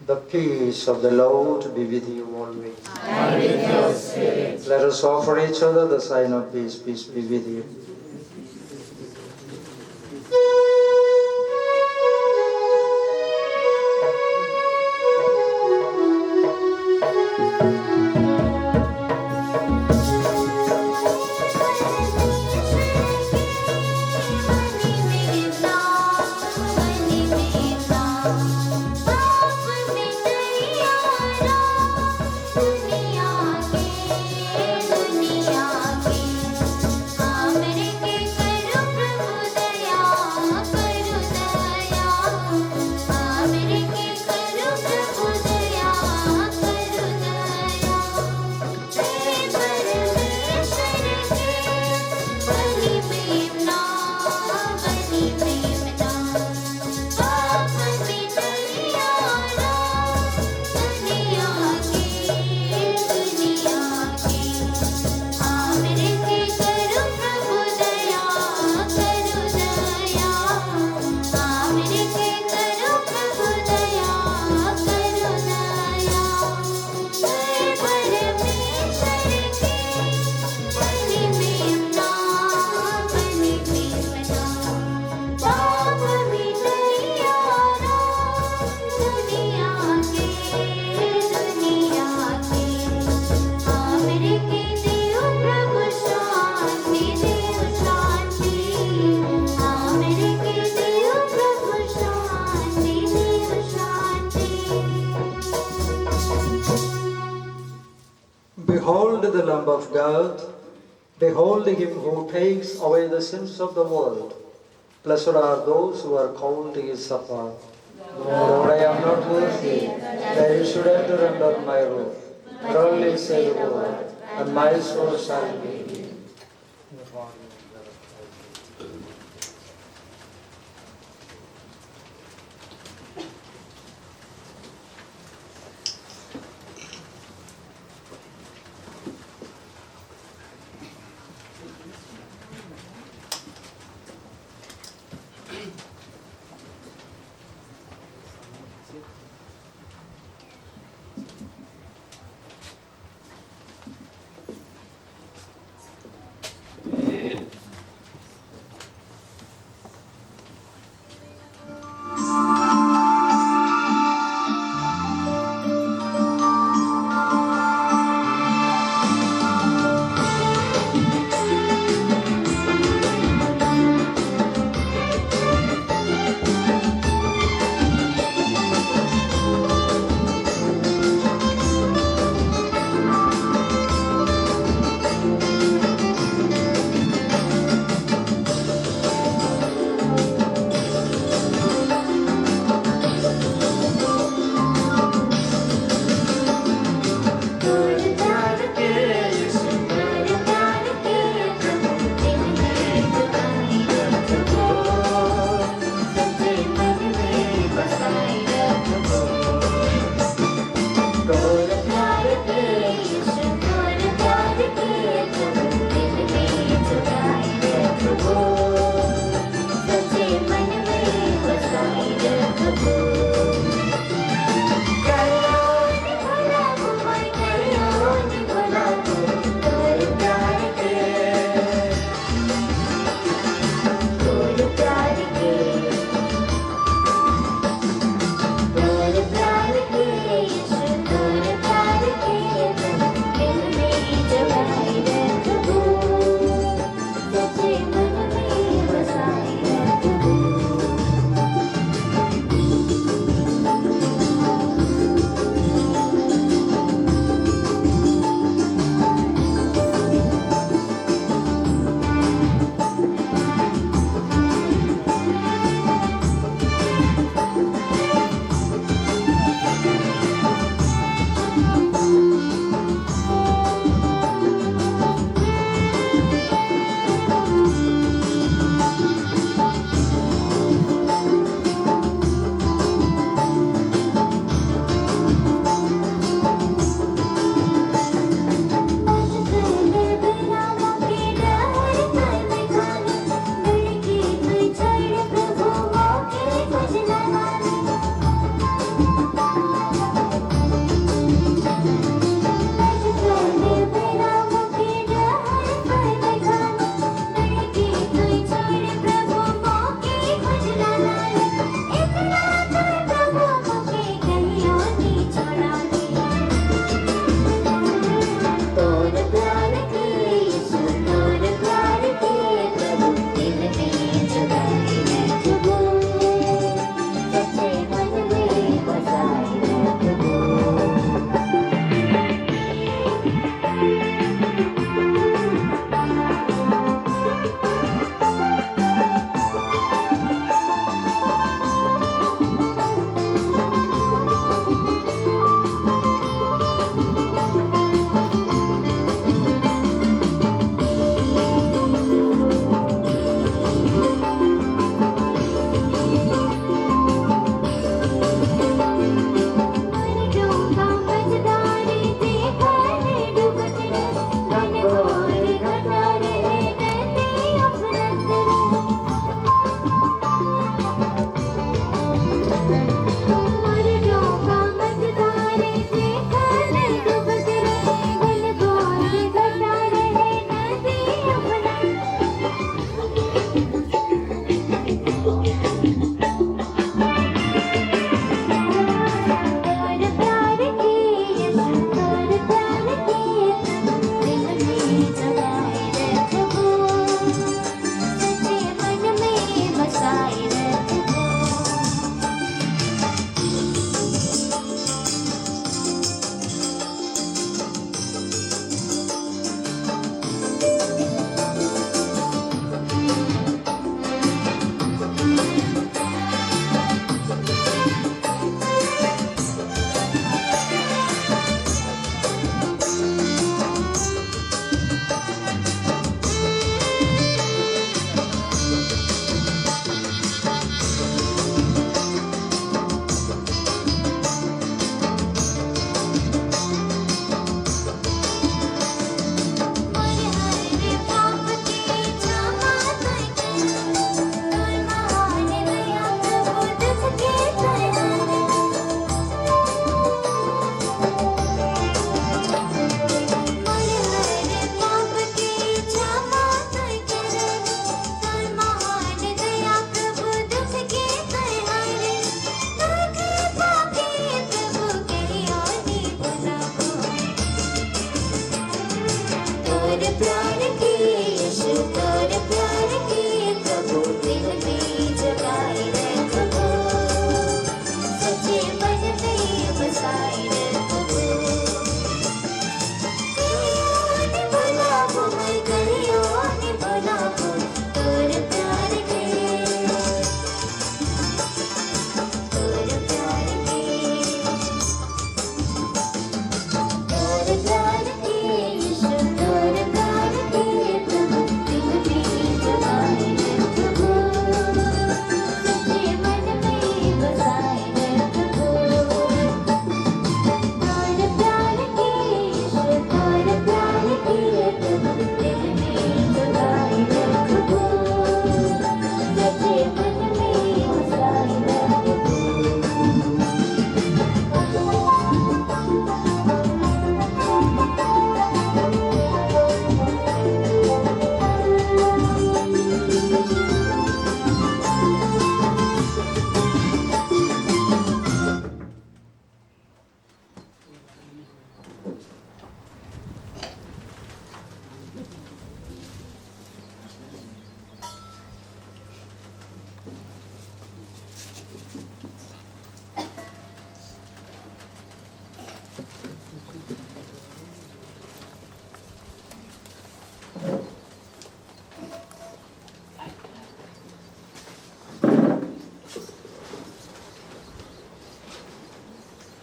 The peace of the Lord be with you always. And with your spirit. Let us offer each other the sign of peace. Peace be with you. दुनिया के Behold the Lamb of God. Behold him who takes away the sins of the world. Blessed are those who are called to his supper. Lord, I am not worthy that you should enter under my roof. But only say the word, and my soul shall be healed.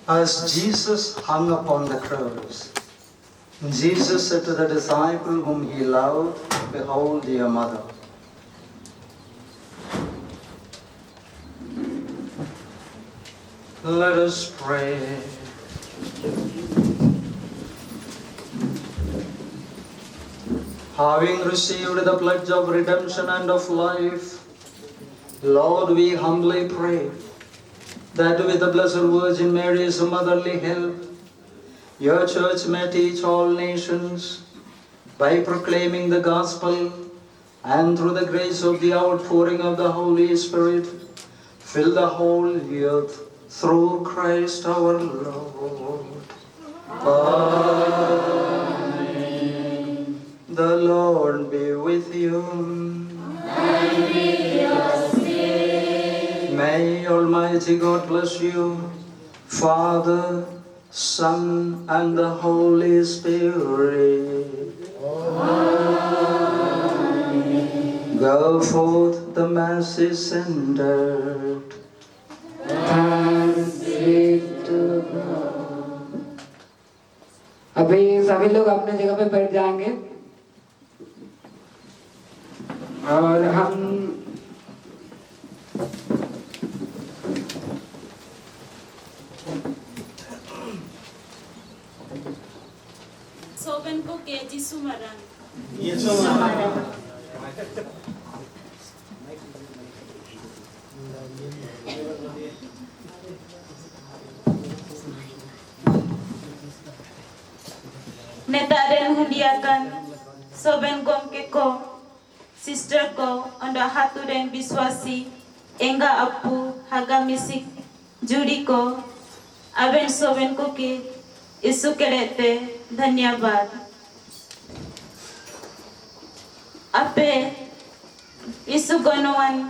As Jesus hung upon the cross, Jesus said to the disciple whom he loved, "Behold your mother." Let us pray. Having received the pledge of redemption and of life, Lord, we humbly pray that with the Blessed Virgin Mary's motherly help, your church may teach all nations by proclaiming the gospel, and through the grace of the outpouring of the Holy Spirit, fill the whole earth through Christ our Lord. Amen. The Lord be with you. And with your spirit. May Almighty God bless you, Father, Son, and the Holy Spirit. Amen. Go forth, the Mass is ended. Thanks be to God. अभी सभी लोग अपने जगह पे बैठ जाएंगे और हम सोबन को के जिसु मरण Netaren hundiakan soben gomke ko sister ko anda haturen biswasi enga apu haga misik judi ko aben soben ko ke isu kerete धन्यवाद आपे इस गणवन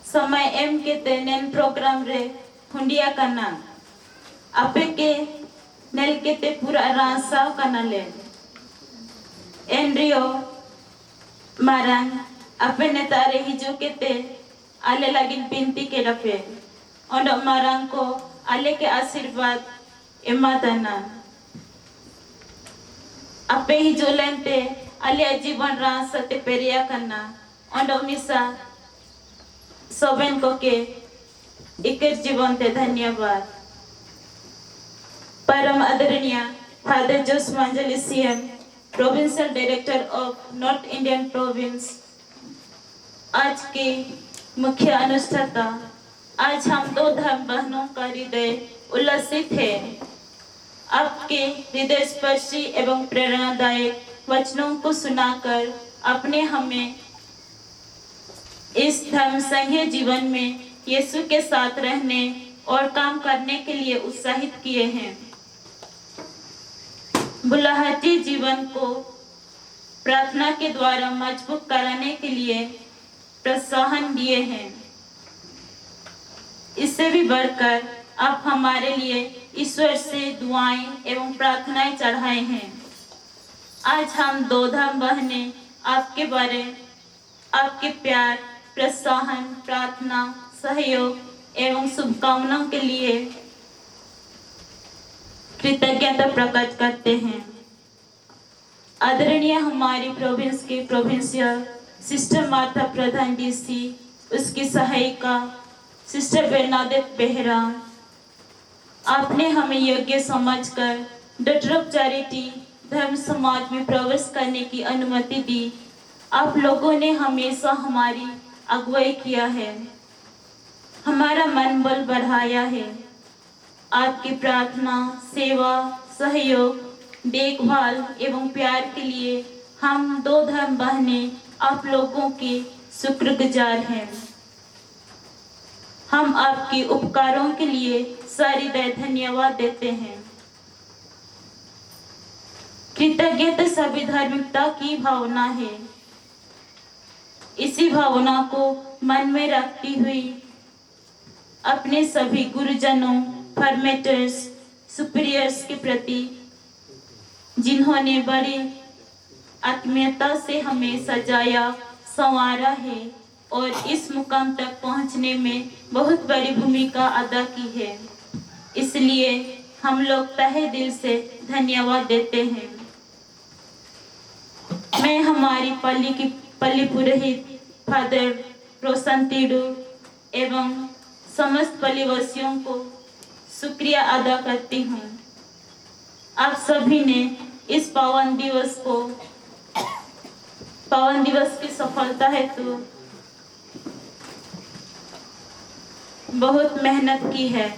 समय एम के तेनेन प्रोग्राम रे हुंडिया करना आपे के नेल के ते पूरा रासा करना ले एंड्रियो मारन आपे ने तारे ही जो के ते आले लगिन पिंती के रफे और मारन को आले के आशीर्वाद इमादना आपे ही जो लेंते आलिया जीवन रास सत्य पेरिया करना और मिसा सोबेन को के इकर जीवन ते धन्यवाद परम आदरणीय फादर जोस मांजलिसियन provincial director of north Indian province आज के मुख्य अनुष्ठाता आज हम दो धर्म बहनों का हृदय उल्लसित है आपके हृदय स्पर्शी एवं प्रेरणादायक वचनों को सुनाकर आपने हमें इस धर्म संघीय जीवन में यीशु के साथ रहने और काम करने के लिए उत्साहित किए हैं बुलाहटी जीवन को प्रार्थना के द्वारा मजबूत कराने के लिए प्रोत्साहन दिए हैं इससे भी बढ़कर आप हमारे लिए ईश्वर से दुआएं एवं प्रार्थनाएं चढ़ाए हैं आज हम दो धर्म बहनें आपके बारे आपके प्यार प्रोत्साहन प्रार्थना सहयोग एवं शुभकामनाओं के लिए कृतज्ञता प्रकट करते हैं आदरणीय हमारी प्रोविंस के प्रोविंशियल सिस्टर मार्था प्रधान डीसी उसकी सहायिका सिस्टर बेरनादेत बेहरा आपने हमें योग्य समझकर डॉटर ऑफ चैरिटी धर्म समाज में प्रवेश करने की अनुमति दी आप लोगों ने हमेशा हमारी अगुवाई किया है हमारा मनोबल बढ़ाया है आपकी प्रार्थना सेवा सहयोग देखभाल एवं प्यार के लिए हम दो धर्म बहनें आप लोगों के शुक्रगुजार हैं हम आपके उपकारों के लिए सहृदय धन्यवाद देते हैं कृतज्ञता सभी धार्मिकता की भावना है इसी भावना को मन में रखती हुई अपने सभी गुरुजनों फॉर्मेटर्स सुपीरियर्स के प्रति जिन्होंने बड़ी आत्मीयता से हमें सजाया संवारा है और इस मुकाम तक पहुंचने में बहुत बड़ी भूमिका अदा की है इसलिए हम लोग तहे दिल से धन्यवाद देते हैं। मैं हमारी पल्ली पुरोहित फादर रोशन तीडू एवं समस्त पल्लीवासियों को शुक्रिया अदा करती हूँ। आप सभी ने इस पावन दिवस की सफलता हेतु बहुत मेहनत की है,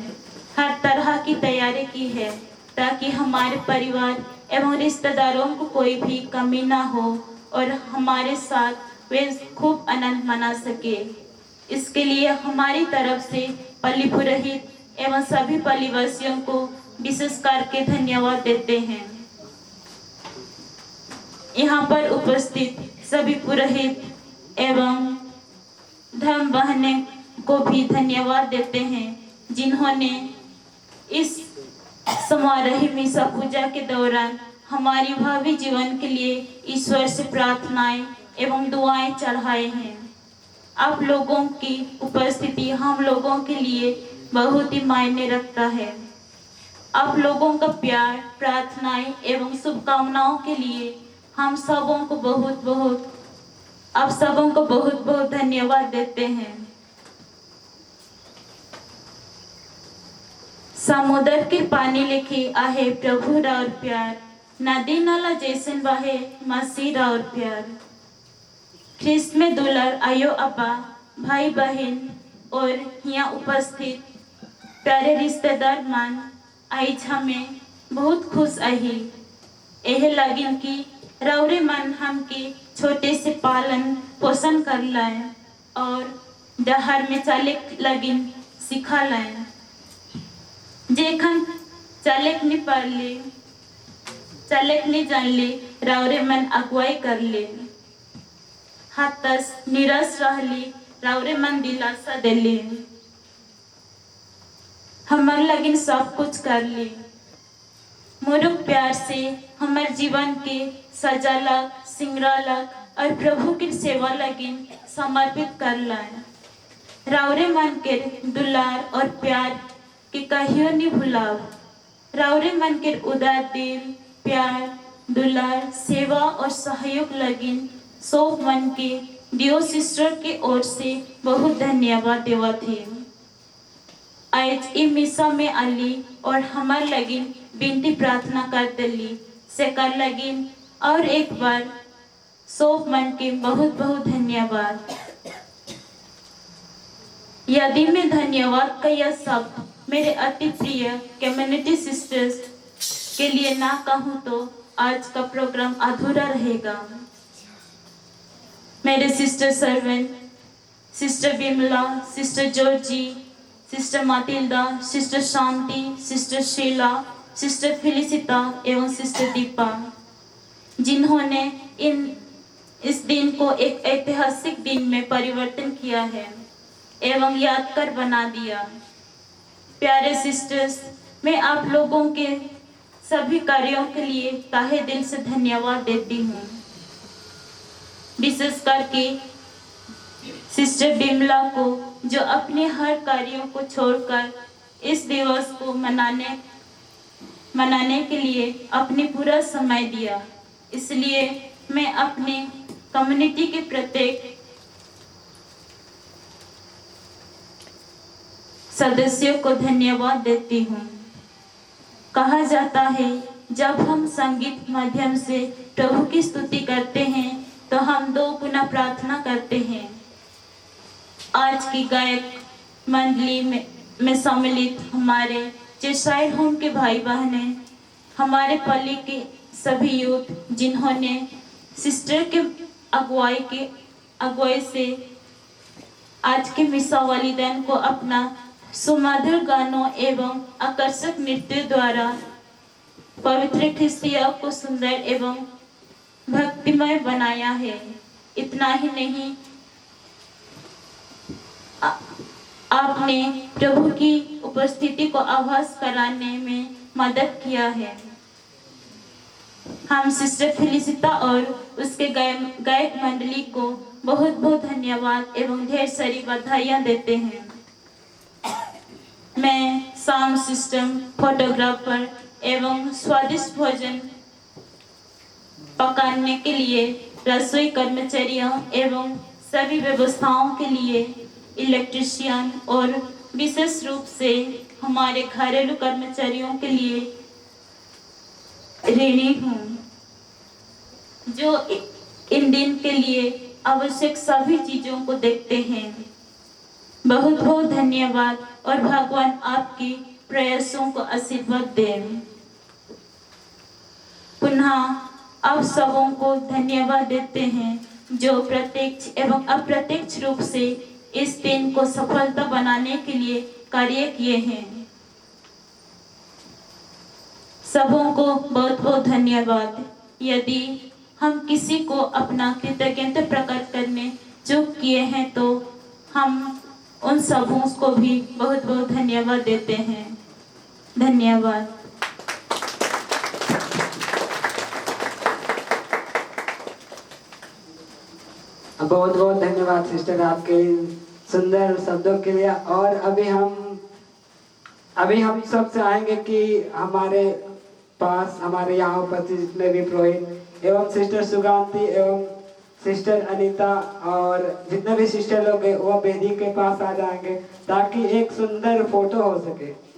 हर तरह की तैयारी की है ताकि हमारे परिवार एवं रिश्तेदारों को कोई भी कमी ना हो और हमारे साथ वे खूब आनंद मना सके। इसके लिए हमारी तरफ से पल्ली पुरोहित एवं सभी पल्लीवासियों को विशेष करके धन्यवाद देते हैं। यहाँ पर उपस्थित सभी पुरोहित एवं धर्म बहने को भी धन्यवाद देते हैं जिन्होंने इस समारोही मिसा पूजा के दौरान हमारी भावी जीवन के लिए ईश्वर से प्रार्थनाएं एवं दुआएं चढ़ाए हैं। आप लोगों की उपस्थिति हम लोगों के लिए बहुत ही मायने रखता है। आप लोगों का प्यार, प्रार्थनाएं एवं शुभकामनाओं के लिए हम सबों को बहुत बहुत धन्यवाद देते हैं। समुद्र के पानी लिखे आहे प्रभु राउर प्यार, नदी नाला जैसन बहे मसीह राउर प्यार। ख्रिस्त में दुलार आयो अब्बा, भाई बहन और यहाँ उपस्थित प्यारे रिश्तेदार मान आज हमें बहुत खुश आई। यह लगिन की राउरे मन हम के छोटे से पालन पोषण कर लाए और डहर में चले लगिन सिखा लाए। जेखन चलेक नहीं पढ़ ले, चलेक नहीं जान ले, राउरे मन अगुवाई कर ले। हाथस निरस रहली, राउरे मन दिलासा देले। हमार लगिन सब कुछ कर ले। मोरुक प्यार से हमार जीवन के सजालक, सिंगरालक और प्रभु की सेवा लगिन समर्पित कर लाए। राउरे मन के दुलार और प्यार के कहियो नहीं भुलाव। राउरे मन के उदार दिल, प्यार, दुलार, सेवा और सहयोग लगिन सब मन के दियो सिस्टर के ओर से बहुत धन्यवाद देवा थे। आज ई मिसा में आली और हमार लगिन विनती प्रार्थना कर दिली से कर लगिन और एक बार सब मन के बहुत बहुत धन्यवाद। यदि मैं धन्यवाद का यह शब्द मेरे अति प्रिय कम्युनिटी सिस्टर्स के लिए ना कहूँ तो आज का प्रोग्राम अधूरा रहेगा। मेरे sister servant, sister Bimla, sister Georgie, sister Matilda, sister Shanti, sister Sheela, sister Felicita एवं सिस्टर दीपा, जिन्होंने इस दिन को एक ऐतिहासिक दिन में परिवर्तन किया है एवं यादगार बना दिया। प्यारे सिस्टर्स, मैं आप लोगों के सभी कार्यों के लिए तहे दिल से धन्यवाद देती हूँ। विशेष करके सिस्टर बिमला को जो अपने हर कार्यों को छोड़कर इस दिवस को मनाने के लिए अपने पूरा समय दिया। इसलिए मैं अपने कम्युनिटी के प्रत्येक सदस्यों को धन्यवाद देती हूँ। कहा जाता है जब हम संगीत माध्यम से प्रभु की स्तुति करते हैं तो हम दो गुना प्रार्थना करते हैं। आज की गायक मंडली में सम्मिलित हमारे चेशायर होम के भाई बहने, हमारे पल्ली के सभी यूथ जिन्होंने सिस्टर के अगुवाई से आज के मिसा वालिदैन को अपना सुमधुर गानों एवं आकर्षक नृत्य द्वारा पवित्र ख्रिस्तिया को सुंदर एवं भक्तिमय बनाया है। इतना ही नहीं, आपने प्रभु की उपस्थिति को आभास कराने में मदद किया है। हम सिस्टर फिलिसिता और उसके गायक मंडली को बहुत बहुत धन्यवाद एवं ढेर सारी बधाइयाँ देते हैं। मैं साउंड सिस्टम, फोटोग्राफर एवं स्वादिष्ट भोजन पकाने के लिए रसोई कर्मचारियों एवं सभी व्यवस्थाओं के लिए इलेक्ट्रीशियन और विशेष रूप से हमारे घरेलू कर्मचारियों के लिए ऋणी हूँ, जो इन दिन के लिए आवश्यक सभी चीजों को देखते हैं। बहुत बहुत धन्यवाद और भगवान आपकी प्रयासों को आशीर्वाद दें। पुनः आप सबों को धन्यवाद देते हैं जो प्रत्यक्ष एवं अप्रत्यक्ष रूप से इस दिन को सफलता बनाने के लिए कार्य किए हैं। सबों को बहुत बहुत धन्यवाद। यदि हम किसी को अपना कृतज्ञता प्रकट करने चूक किए हैं तो हम उन सबों को भी बहुत बहुत धन्यवाद देते हैं। धन्यवाद। बहुत बहुत धन्यवाद सिस्टर आपके सुंदर शब्दों के लिए। और अभी हम सब चाहेंगे कि हमारे पास हमारे यहाँ उपस्थित जितने भी पुरोहित एवं सिस्टर सुगांती एवं सिस्टर अनीता और जितने भी सिस्टर लोग हैं वो वेदी के पास आ जाएंगे ताकि एक सुंदर फोटो हो सके।